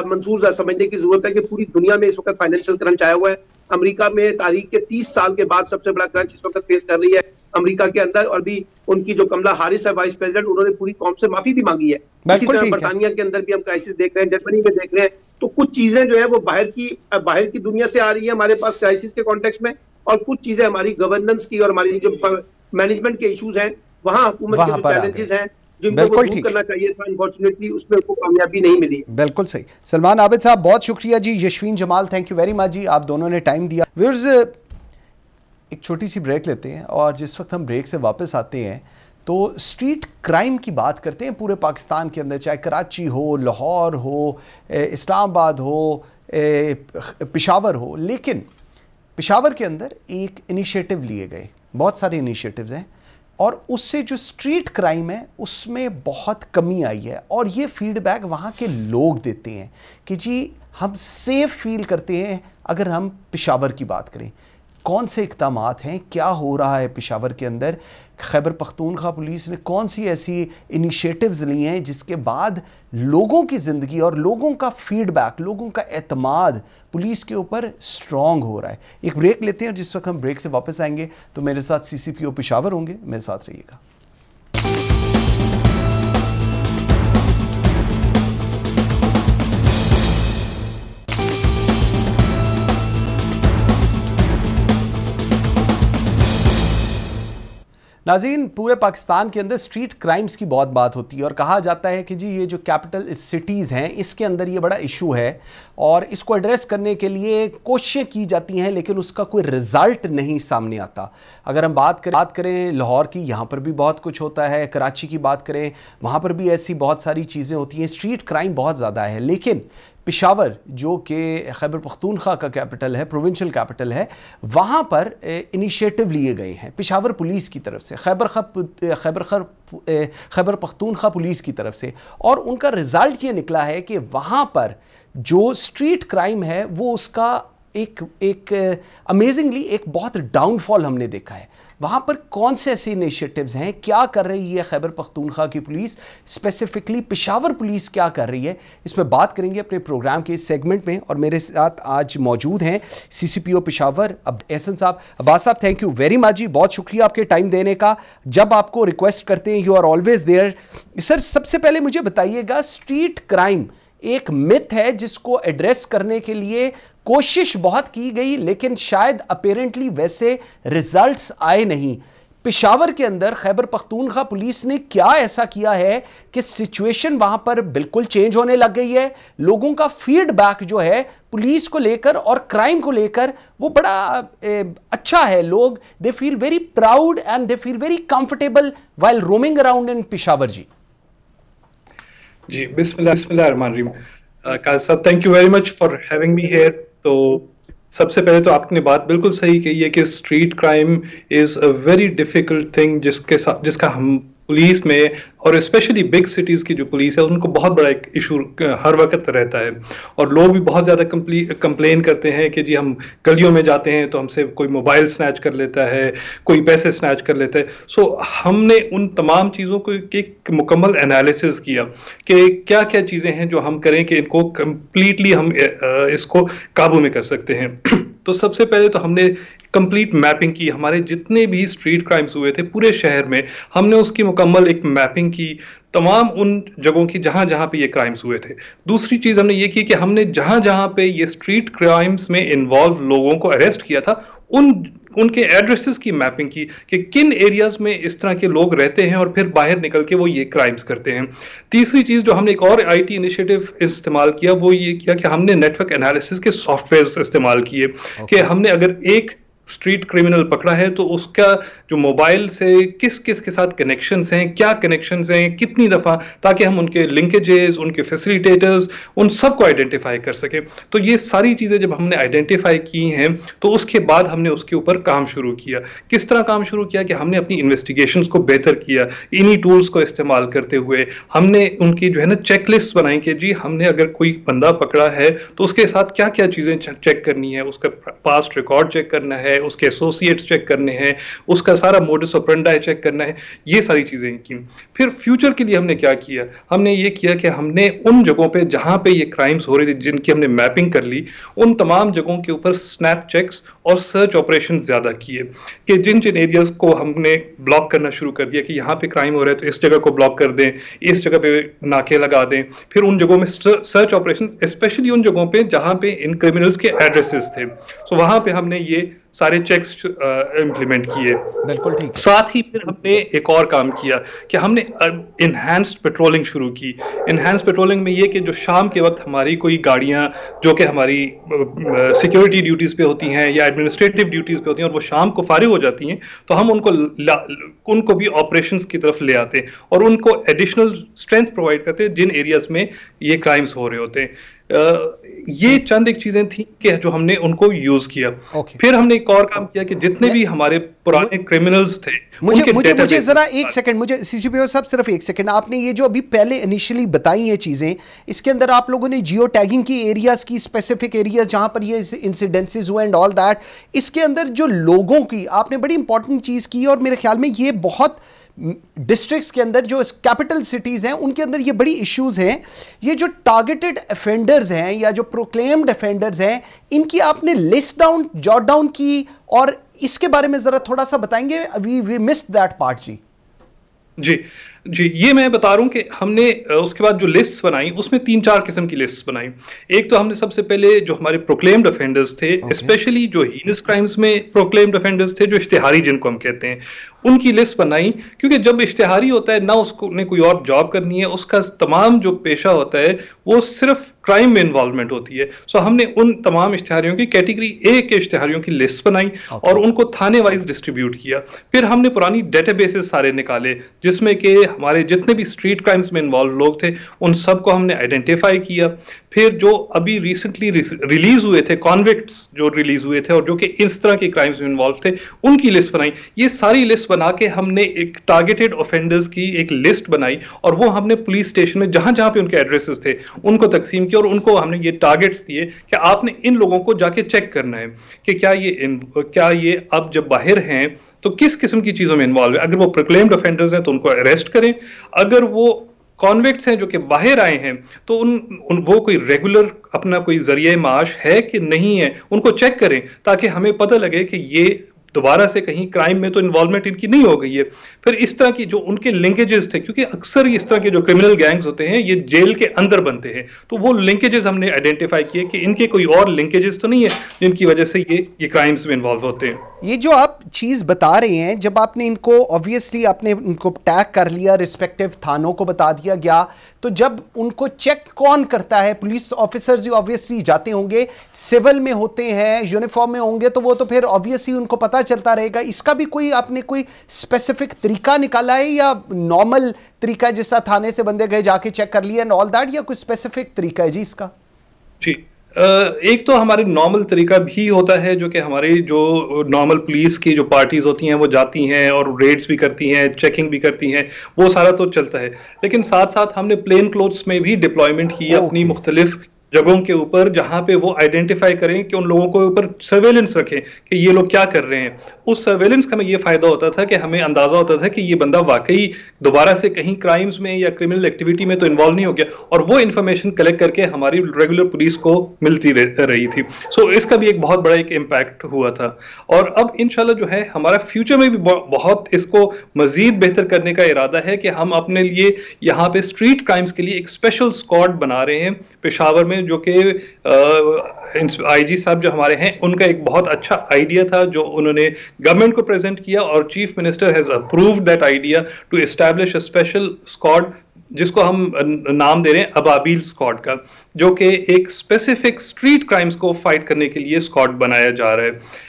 मंसूर समझने की जरूरत है कि पूरी दुनिया में इस वक्त फाइनेंशियल क्रंच आया हुआ है। अमेरिका में तारीख के 30 साल के बाद सबसे बड़ा क्रंच इस वक्त फेस कर रही है अमेरिका के अंदर। और भी उनकी जो कमला हारिस है वाइस प्रेसिडेंट, उन्होंने पूरी कौम से माफी भी मांगी है। इसी तरह बरतानिया के अंदर भी हम क्राइसिस देख रहे हैं, जर्मनी में देख रहे हैं। तो कुछ चीजें जो है वो बाहर की दुनिया से आ रही है हमारे पास क्राइसिस के कॉन्टेक्स्ट में, और कुछ चीजें हमारी गवर्नेंस की और हमारी जो मैनेजमेंट के इश्यूज हैं वहां हुकूमत के जो चैलेंजेस हैं जिनको दूर करना चाहिए था, अनफॉर्चुनेटली उसमें उनको कामयाबी नहीं मिली। बिल्कुल सही। सलमान आबिद साहब बहुत शुक्रिया जी। Yashveen Jamal thank you very much जी, आप दोनों ने टाइम दिया। व्यूअर्स एक छोटी सी ब्रेक लेते हैं और जिस वक्त हम ब्रेक से वापस आते हैं तो स्ट्रीट क्राइम की बात करते हैं पूरे पाकिस्तान के अंदर, चाहे कराची हो, लाहौर हो, इस्लामाबाद हो, पेशावर हो। लेकिन पेशावर के अंदर एक इनिशिएटिव लिए गए, बहुत सारे इनिशिएटिव्स हैं, और उससे जो स्ट्रीट क्राइम है उसमें बहुत कमी आई है। और ये फीडबैक वहाँ के लोग देते हैं कि जी हम सेफ फील करते हैं। अगर हम पेशावर की बात करें, कौन से इक़दामात हैं, क्या हो रहा है पेशावर के अंदर, खैबर पख्तूनख्वा पुलिस ने कौन सी ऐसी इनिशिएटिव्स ली हैं जिसके बाद लोगों की ज़िंदगी और लोगों का फीडबैक, लोगों का एतमाद पुलिस के ऊपर स्ट्रॉन्ग हो रहा है। एक ब्रेक लेते हैं और जिस वक्त हम ब्रेक से वापस आएंगे तो मेरे साथ CCPO पेशावर होंगे, मेरे साथ रहिएगा। नाज़रीन, पूरे पाकिस्तान के अंदर स्ट्रीट क्राइम्स की बहुत बात होती है और कहा जाता है कि जी ये जो कैपिटल सिटीज़ हैं इसके अंदर ये बड़ा इशू है और इसको एड्रेस करने के लिए कोशिशें की जाती हैं लेकिन उसका कोई रिज़ल्ट नहीं सामने आता। अगर हम बात करें लाहौर की, यहाँ पर भी बहुत कुछ होता है। कराची की बात करें, वहाँ पर भी ऐसी बहुत सारी चीज़ें होती हैं। स्ट्रीट क्राइम बहुत ज़्यादा है। लेकिन पेशावर जो कि खैबर पख्तूनख्वा का कैपिटल है, प्रोविंशियल कैपिटल है, वहाँ पर इनिशिएटिव लिए गए हैं पेशावर पुलिस की तरफ से, खैबर पख्तूनख्वा पुलिस की तरफ से। और उनका रिज़ल्ट ये निकला है कि वहाँ पर जो स्ट्रीट क्राइम है वो उसका एक अमेजिंगली एक बहुत डाउनफॉल हमने देखा है। वहाँ पर कौन से ऐसे इनिशिएटिव्स हैं, क्या कर रही है खैबर पख्तूनख्वा की पुलिस, स्पेसिफिकली पेशावर पुलिस क्या कर रही है, इस पर बात करेंगे अपने प्रोग्राम के इस सेगमेंट में। और मेरे साथ आज मौजूद हैं CCPO पेशावर एहसन साहब। अब्बास साहब, थैंक यू वेरी मच जी, बहुत शुक्रिया आपके टाइम देने का। जब आपको रिक्वेस्ट करते हैं you are always there. Sir, सबसे पहले मुझे बताइएगा, स्ट्रीट क्राइम एक मिथ है जिसको एड्रेस करने के लिए कोशिश बहुत की गई लेकिन शायद अपेरेंटली वैसे रिजल्ट्स आए नहीं। पेशावर के अंदर खैबर पख्तूनख्वा पुलिस ने क्या ऐसा किया है कि सिचुएशन वहां पर बिल्कुल चेंज होने लग गई है? लोगों का फीडबैक जो है पुलिस को लेकर और क्राइम को लेकर वो बड़ा अच्छा है। लोग they feel very proud and they feel very comfortable while roaming around in Peshawar. जी बिस्मिल्लाहिर्रहमानिर्रहीम। काज़ी साहब, thank you very much for having me here. तो सबसे पहले तो आपने बात बिल्कुल सही कही है कि street crime is a very difficult thing जिसका हम पुलिस में और स्पेशली बिग सिटीज़ की जो पुलिस है उनको बहुत बड़ा एक इशू हर वक्त रहता है। और लोग भी बहुत ज़्यादा कंप्लेन करते हैं कि जी हम गलियों में जाते हैं तो हमसे कोई मोबाइल स्नैच कर लेता है, कोई पैसे स्नैच कर लेता है। सो हमने उन तमाम चीज़ों को एक मुकम्मल एनालिसिस किया कि क्या क्या चीज़ें हैं जो हम करें कि इनको कम्प्लीटली हम इसको काबू में कर सकते हैं। तो सबसे पहले तो हमने कंप्लीट मैपिंग की। हमारे जितने भी स्ट्रीट क्राइम्स हुए थे पूरे शहर में, हमने उसकी मुकम्मल एक मैपिंग की तमाम उन जगहों की जहां जहां पे ये क्राइम्स हुए थे। दूसरी चीज हमने ये की कि हमने जहां जहां पे ये स्ट्रीट क्राइम्स में इन्वॉल्व लोगों को अरेस्ट किया था, उनके एड्रेसेस की मैपिंग की कि किन एरियाज में इस तरह के लोग रहते हैं और फिर बाहर निकल के वो ये क्राइम्स करते हैं। तीसरी चीज जो हमने एक और आईटी इनिशिएटिव इस्तेमाल किया वो ये किया कि हमने नेटवर्क एनालिसिस के सॉफ्टवेयर इस्तेमाल किए कि हमने अगर एक स्ट्रीट क्रिमिनल पकड़ा है तो उसका जो मोबाइल से किस किस के साथ कनेक्शंस हैं, क्या कनेक्शंस हैं, कितनी दफा, ताकि हम उनके लिंकेजेस, उनके फैसिलिटेटर्स, उन सबको आइडेंटिफाई कर सके। तो ये सारी चीजें जब हमने आइडेंटिफाई की हैं तो उसके बाद हमने उसके ऊपर काम शुरू किया। किस तरह काम शुरू किया कि हमने अपनी इन्वेस्टिगेशंस को बेहतर किया। इन्हीं टूल्स को इस्तेमाल करते हुए हमने उनकी जो है ना चेकलिस्ट बनाई कि जी हमने अगर कोई बंदा पकड़ा है तो उसके साथ क्या क्या चीजें चेक करनी है, उसका पास्ट रिकॉर्ड चेक करना है, उसके एसोसिएट्स चेक करने हैं, उसका सारा मोडस ऑपरेंडी चेक करना है, ये सारी चीजें की। फिर फ्यूचर के लिए हमने क्या किया, हमने ये किया कि हमने उन जगहों पे जहां पे ये क्राइम्स हो रहे थे जिनकी हमने मैपिंग कर ली, उन तमाम जगहों के ऊपर स्नैप चेक्स और सर्च ऑपरेशन ज्यादा किए कि जिन जिन एरियाज को हमने ब्लॉक करना शुरू कर दिया कि यहाँ पे क्राइम हो रहा है तो इस जगह को ब्लॉक कर दें, इस जगह पे नाके लगा दें। फिर उन जगहों में सर्च ऑपरेशन, स्पेशली उन जगहों पे जहां पे इन क्रिमिनल्स के एड्रेसेस थे, तो वहां पे हमने ये सारे चेक्स इंप्लीमेंट किए। बिल्कुल ठीक। साथ ही फिर हमने एक और काम किया कि हमने इनहैंस्ड पेट्रोलिंग शुरू की। इनहैंस्ड पेट्रोलिंग में ये कि जो शाम के वक्त हमारी कोई गाड़ियां जो कि हमारी सिक्योरिटी ड्यूटीज पे होती हैं या एडमिनिस्ट्रेटिव ड्यूटीज पे होती हैं और वो शाम को फारिग हो जाती हैं, तो हम उनको भी ऑपरेशंस की तरफ ले आते हैं और उनको एडिशनल स्ट्रेंथ प्रोवाइड करते हैं जिन एरियाज में ये क्राइम्स हो रहे होते हैं। ये चंद एक चीजें थी कि जो हमने उनको यूज किया। फिर हमने एक और काम किया कि जितने भी हमारे पुराने क्रिमिनल्स थे मुझे जरा एक सेकंड, मुझे सीसीपीओ साहब सिर्फ एक सेकंड, आपने ये जो अभी पहले इनिशियली बताई ये चीजें, इसके अंदर आप लोगों ने जियो टैगिंग की एरियाज की, स्पेसिफिक एरियाज जहां पर ये इंसिडेंसेस हुए एंड ऑल दैट, इसके अंदर जो लोगों की आपने बड़ी इंपॉर्टेंट चीज की और मेरे ख्याल में ये बहुत डिस्ट्रिक्ट्स के अंदर जो कैपिटल सिटीज हैं उनके अंदर ये बड़ी इश्यूज हैं। ये जो टारगेटेड ऑफेंडर्स हैं या जो प्रोक्लेम्ड ऑफेंडर्स हैं, इनकी आपने लिस्ट जॉट डाउन की और इसके बारे में जरा थोड़ा सा बताएंगे। We missed that part. जी, ये मैं बता रहा हूं कि हमने उसके बाद जो लिस्ट बनाई उसमें 3-4 किस्म की लिस्ट बनाई। एक तो हमने सबसे पहले जो हमारे प्रोक्लेम्ड ऑफेंडर्स थे, स्पेशली जो हीनस क्राइम्स में प्रोक्लेम्ड ऑफेंडर्स थे, जो इश्तिहारी जिनको हम कहते हैं, उनकी लिस्ट बनाई। क्योंकि जब इश्तिहारी होता है ना उसको ने कोई और जॉब करनी है, उसका तमाम जो पेशा होता है वो सिर्फ क्राइम में इन्वॉल्वमेंट होती है। सो हमने उन तमाम इश्तिहारियों की कैटेगरी ए के इश्तिहारियों की लिस्ट बनाई और उनको थाने वाइज डिस्ट्रीब्यूट किया। फिर हमने पुरानी डेटाबेसेस सारे निकाले जिसमें कि हमारे जितने भी स्ट्रीट क्राइम्स में इन्वॉल्व लोग थे उन सबको हमने आइडेंटिफाई किया। फिर जो अभी रिसेंटली रिलीज हुए थे, कॉन्विक्ट्स जो रिलीज हुए थे और जो कि इस तरह के क्राइम्स में इन्वॉल्व थे, उनकी लिस्ट बनाई। ये सारी लिस्ट बना के हमने एक टारगेटेड ऑफेंडर्स की एक लिस्ट बनाई और वो हमने पुलिस स्टेशन में जहां जहां पे उनके एड्रेसेस थे उनको तकसीम किया और उनको हमने ये टारगेट्स दिए कि आपने इन लोगों को जाके चेक करना है कि क्या ये अब जब बाहर हैं तो किस किस्म की चीजों में इन्वॉल्व है। अगर वो प्रोक्लेम्ड ऑफेंडर्स हैं तो उनको अरेस्ट करें, अगर वो कॉन्विक्ट्स हैं जो कि बाहर आए हैं तो वो कोई रेगुलर अपना कोई जरिए माश है कि नहीं है, उनको चेक करें ताकि हमें पता लगे कि ये दोबारा से कहीं क्राइम में तो इन्वॉल्वमेंट इनकी नहीं हो गई है। फिर इस तरह की जो उनके लिंकेजेस थे, क्योंकि अक्सर इस तरह के जो क्रिमिनल गैंग्स होते हैं ये जेल के अंदर बनते हैं, तो वो लिंकेजेस हमने आइडेंटिफाई किए कि इनके कोई और लिंकेजेस तो नहीं है जिनकी वजह से ये क्राइम्स में इन्वॉल्व होते हैं। ये जो आप चीज बता रहे हैं, जब आपने इनको ऑब्वियसली आपने इनको टैग कर लिया, रिस्पेक्टिव थानों को बता दिया गया, तो जब उनको चेक कौन करता है? पुलिस ऑफिसर्स जो ऑब्वियसली जाते होंगे, सिविल में होते हैं, यूनिफॉर्म में होंगे, तो वो तो फिर ऑब्वियसली उनको पता चलता रहेगा। इसका भी कोई आपने कोई स्पेसिफिक तरीका निकाला है या नॉर्मल तरीका जैसा थाने से बंदे गए जाके चेक कर लिया एंड ऑल दैट, या कोई स्पेसिफिक तरीका है जी इसका? जी, एक तो हमारे नॉर्मल तरीका भी होता है जो कि हमारी जो नॉर्मल पुलिस की जो पार्टीज होती हैं वो जाती हैं और रेड्स भी करती हैं, चेकिंग भी करती हैं, वो सारा तो चलता है। लेकिन साथ साथ हमने प्लेन क्लोथ्स में भी डिप्लॉयमेंट की अपनी मुख्तलिफ जगहों के ऊपर, जहां पे वो आइडेंटिफाई करें कि उन लोगों को ऊपर सर्वेलेंस रखें कि ये लोग क्या कर रहे हैं। उस सर्वेलेंस का हमें ये फायदा होता था कि हमें अंदाजा होता था कि ये बंदा वाकई दोबारा से कहीं क्राइम्स में या क्रिमिनल एक्टिविटी में तो इन्वॉल्व नहीं हो गया, और वो इंफॉर्मेशन कलेक्ट करके हमारी रेगुलर पुलिस को मिलती रही थी। सो इसका भी एक बहुत बड़ा एक इम्पैक्ट हुआ था। और अब इंशाल्लाह जो है हमारा फ्यूचर में भी बहुत इसको मजीद बेहतर करने का इरादा है कि हम अपने लिए यहाँ पे स्ट्रीट क्राइम्स के लिए एक स्पेशल स्क्वाड बना रहे हैं पेशावर में, जो कि आईजी साहब जो हमारे हैं उनका एक बहुत अच्छा आइडिया था जो उन्होंने गवर्नमेंट को प्रेजेंट किया, और chief minister has approved that idea to establish a special squad जिसको हम नाम दे रहे हैं अबाबील स्क्वाड का, जो कि एक स्पेसिफिक स्ट्रीट क्राइम्स को फाइट करने के लिए स्क्वाड बनाया जा रहा है।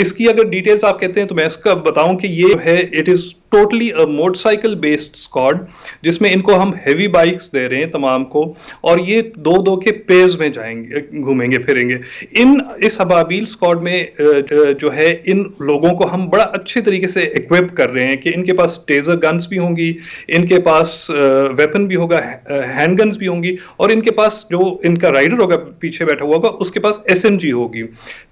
इसकी अगर डिटेल्स आप कहते हैं तो मैं इसका बताऊं कि ये है, it is totally a motorcycle based squad, जिसमें इनको हम हेवी बाइक्स दे रहे हैं तमाम को, और ये दो के पेज में जाएंगे, घूमेंगे फिरेंगे। इस अबाबील स्क्वाड में जो है इन लोगों को हम बड़ा अच्छे तरीके से इक्विप कर रहे हैं कि इनके पास टेजर गन्स भी होंगी, इनके पास वेपन भी होगा, हैंड गन्स भी होंगी, और इनके पास जो इनका राइडर होगा पीछे बैठा हुआ होगा उसके पास SMG होगी,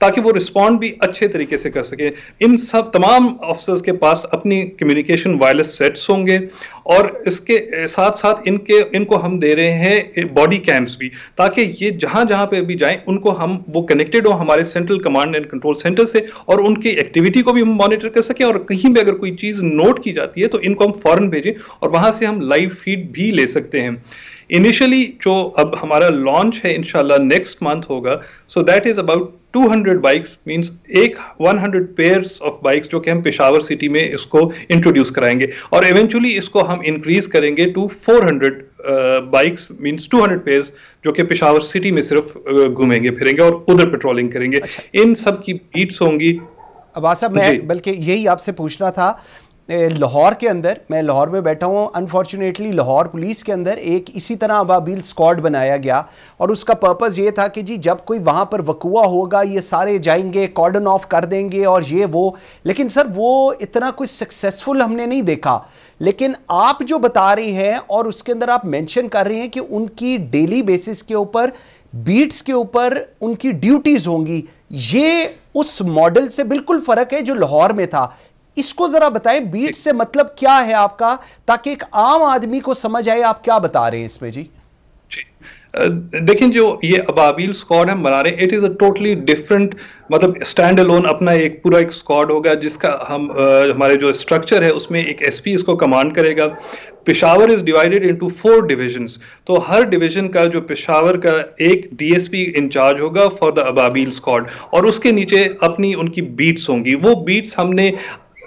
ताकि वो रिस्पॉन्ड भी अच्छे तरीके से कर सके। इन सब तमाम ऑफिसर्स के पास अपनी कम्युनिकेशन वायरलेस सेट्स होंगे, और इसके साथ साथ इनको हम दे रहे हैं बॉडी कैम्स भी, ताकि ये जहां जहां पे भी जाएं उनको हम वो कनेक्टेड हो हमारे central command and control centre से, और उनकी एक्टिविटी को भी हम मॉनिटर कर सके, और कहीं भी अगर कोई चीज नोट की जाती है तो इनको हम फौरन भेजें और वहां से हम लाइव फीड भी ले सकते हैं। इनिशियली जो अब हमारा लॉन्च है इंशाल्लाह नेक्स्ट मंथ होगा, so that is about 200 bikes, means 100 pairs of bikes जो कि हम पेशावर सिटी में इसको इंट्रोड्यूस कराएंगे, और इवेंचुअली इसको हम इंक्रीज करेंगे टू 400 बाइक्स, मींस 200 पेयर्स जो कि पेशावर सिटी में सिर्फ घूमेंगे फिरेंगे और उधर पेट्रोलिंग करेंगे। अच्छा। इन सब की बीट्स होंगी। अब्बास साहब, मैं बल्कि यही आपसे पूछना था, लाहौर के अंदर, मैं लाहौर में बैठा हूँ, अनफॉर्चुनेटली लाहौर पुलिस के अंदर एक इसी तरह अबाबील स्क्वाड बनाया गया, और उसका पर्पस ये था कि जी जब कोई वहाँ पर वकुआ होगा ये सारे जाएंगे, कॉर्डन ऑफ कर देंगे और ये वो। लेकिन सर वो इतना कुछ सक्सेसफुल हमने नहीं देखा। लेकिन आप जो बता रही हैं और उसके अंदर आप मेंशन कर रही हैं कि उनकी डेली बेसिस के ऊपर, बीट्स के ऊपर उनकी ड्यूटीज होंगी, ये उस मॉडल से बिल्कुल फर्क है जो लाहौर में था। इसको जरा बताएं, बीट से मतलब क्या है आपका, ताकि एक आम आदमी को समझ आए आप क्या बता रहे हैं इसमें। जी देखिए, जो ये अबाबील स्क्वाड हम बना रहे हैं, it is a totally different, मतलब स्टैंड अलोन अपना एक पूरा एक स्क्वाड होगा, जिसका हम हमारे जो स्ट्रक्चर है उसमें एक SP इसको कमांड करेगा। Peshawar is divided into 4 divisions, तो हर डिवीजन का जो पेशावर का एक DSP इंचार्ज होगा फॉर द अबाबील स्क्वाड, और उसके नीचे अपनी उनकी बीट्स होंगी। वो बीट्स हमने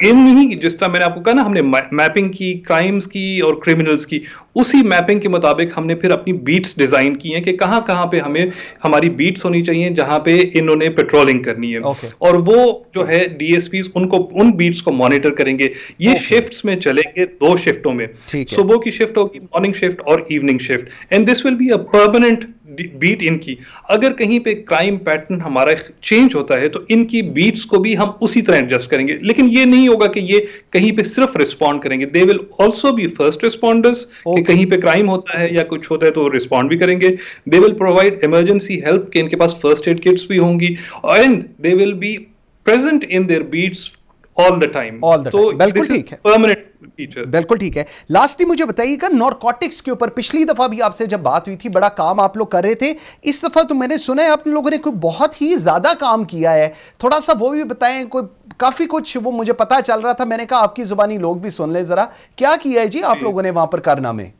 जिस तरह मैंने आपको कहा ना, हमने मैपिंग की क्राइम्स की और क्रिमिनल्स की, उसी मैपिंग के मुताबिक हमने फिर अपनी बीट्स डिजाइन की हैं कि कहां कहां पे हमें हमारी बीट्स होनी चाहिए जहां पे इन्होंने पेट्रोलिंग करनी है। और वो जो है DSPs उनको उन बीट्स को मॉनिटर करेंगे। ये शिफ्ट्स में चलेंगे, 2 शिफ्टों में, सुबह की शिफ्ट होगी, मॉर्निंग शिफ्ट और evening shift, and this will be a permanent beat इनकी। अगर कहीं पे क्राइम पैटर्न हमारा चेंज होता है तो इनकी बीट्स को भी हम उसी तरह एडजस्ट करेंगे, लेकिन ये नहीं होगा कि ये कहीं पे सिर्फ रिस्पॉन्ड करेंगे, they will also be first responders, कि कहीं पे क्राइम होता है या कुछ होता है तो रिस्पॉन्ड भी करेंगे। They will provide emergency help, के इनके पास फर्स्ट एड किट्स भी होंगी, and they will be present in their beats all the time. तो बिल्कुल ठीक है, परमानेंट फीचर। बिल्कुल ठीक है। लास्टली मुझे बताइएगा, नारकोटिक्स के ऊपर पिछली दफा भी आपसे जब बात हुई थी बड़ा काम आप लोग कर रहे थे, इस दफा तो मैंने सुना है आप लोगों ने कोई बहुत ही ज्यादा काम किया है, थोड़ा सा वो भी बताएं। कोई काफी कुछ वो मुझे पता चल रहा था, मैंने कहा आपकी जुबानी लोग भी सुन ले जरा, क्या किया है जी आप लोगों ने वहां पर करना में?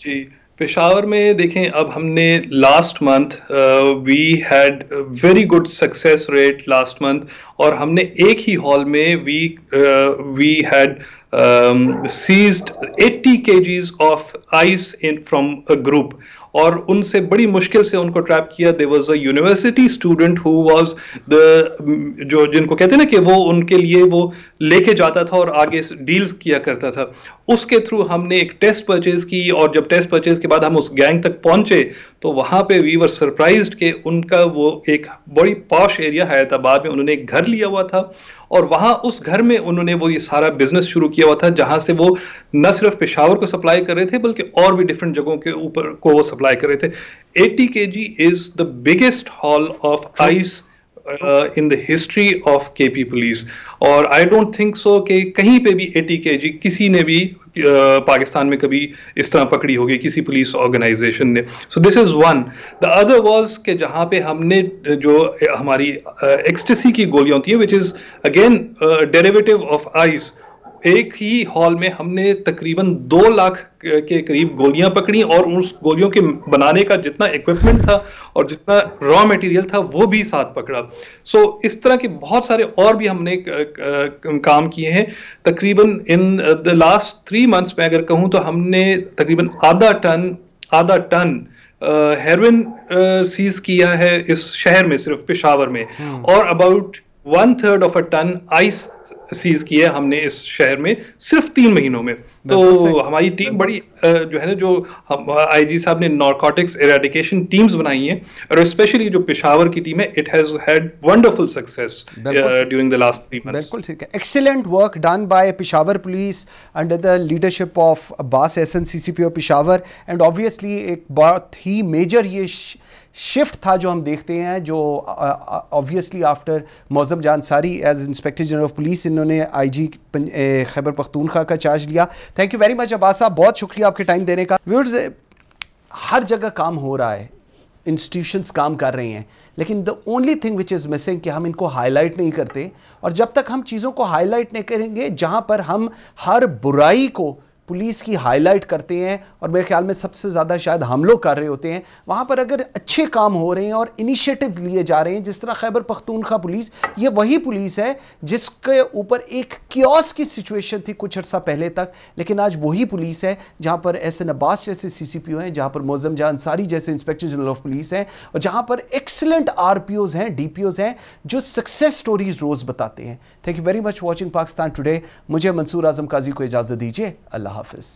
जी, पेशावर में देखें, अब हमने last month we had very good success rate last month, और हमने एक ही हॉल में we had seized 80 kgs of ice from a group, और उनसे बड़ी मुश्किल से उनको ट्रैप किया। There was a university student who was जो जिनको कहते हैं ना कि वो उनके लिए वो लेके जाता था और आगे डील्स किया करता था, उसके थ्रू हमने एक टेस्ट परचेज की, और जब टेस्ट परचेज के बाद हम उस गैंग तक पहुंचे तो वहां पे वी वर सरप्राइज्ड कि उनका वो एक बड़ी पॉश एरिया हैदराबाद में उन्होंने एक घर लिया हुआ था, और वहां उस घर में उन्होंने वो ये सारा बिजनेस शुरू किया हुआ था, जहां से वो न सिर्फ पेशावर को सप्लाई कर रहे थे बल्कि और भी डिफरेंट जगहों के ऊपर को वो सप्लाई कर रहे थे। 80 kg is the biggest hall of ice in the history of KP police, और आई डोंट थिंक सो कि कहीं पे भी 80 kg किसी ने भी पाकिस्तान में कभी इस तरह पकड़ी होगी किसी पुलिस ऑर्गेनाइजेशन ने. So this is one. The other was कि जहां पे हमने जो हमारी एक्सटेसी की गोलियां होती है, which is again derivative of ice, एक ही हॉल में हमने तकरीबन 2 लाख के करीब गोलियां पकड़ी, और उस गोलियों के बनाने का जितना इक्विपमेंट था और जितना रॉ मटेरियल था वो भी साथ पकड़ा. सो इस तरह के बहुत सारे और भी हमने काम किए हैं. तकरीबन इन द लास्ट 3 months में अगर कहूं तो हमने तकरीबन आधा टन हेरोइन सीज किया है इस शहर में, सिर्फ पेशावर में, और about 1/3 of a ton ice seize किए हमने इस शहर में सिर्फ 3 महीनों में. तो हमारी टीम बड़ी जो है ना, जो हम आईजी साहब ने नारकोटिक्स एरेडिकेशन टीम्स बनाई हैं, और स्पेशली जो पेशावर की टीम है, it has had wonderful success during the last 3 months. बिल्कुल ठीक है. Excellent work done by Peshawar police under the leadership of Abbas Ehsan, CCPO Peshawar. And obviously एक बहुत ही मेजर ये शिफ्ट था जो हम देखते हैं, जो obviously after Mauzam Jan Ansari as inspector general of police इन्होंने आईजी खैबर पख्तूनख्वा का चार्ज लिया. Thank you very much Abbas साहब, बहुत शुक्रिया आपके टाइम देने का. व्यूअर्स, हर जगह काम हो रहा है, इंस्टीट्यूशंस काम कर रही हैं, लेकिन the only thing which is missing कि हम इनको हाईलाइट नहीं करते. और जब तक हम चीज़ों को हाईलाइट नहीं करेंगे, जहाँ पर हम हर बुराई को पुलिस की हाईलाइट करते हैं, और मेरे ख्याल में सबसे ज़्यादा शायद हम लोग कर रहे होते हैं, वहाँ पर अगर अच्छे काम हो रहे हैं और इनिशिएटिव लिए जा रहे हैं, जिस तरह खैबर पख्तूनख्वा पुलिस, ये वही पुलिस है जिसके ऊपर एक कियोस की सिचुएशन थी कुछ अर्सा पहले तक, लेकिन आज वही पुलिस है जहाँ पर एहसन अब्बास जैसे सीसीपीओ हैं, जहाँ पर मौज़म जान अंसारी जैसे इंस्पेक्टर जनरल ऑफ पुलिस हैं, और जहाँ पर एक्सीलेंट आरपीओज हैं, डीपीओज हैं, जो सक्सेस स्टोरीज रोज़ बताते हैं. Thank you very much watching Pakistan today. मुझे मंसूर आजम काजी को इजाज़त दीजिए. अल्लाह हाफिज़.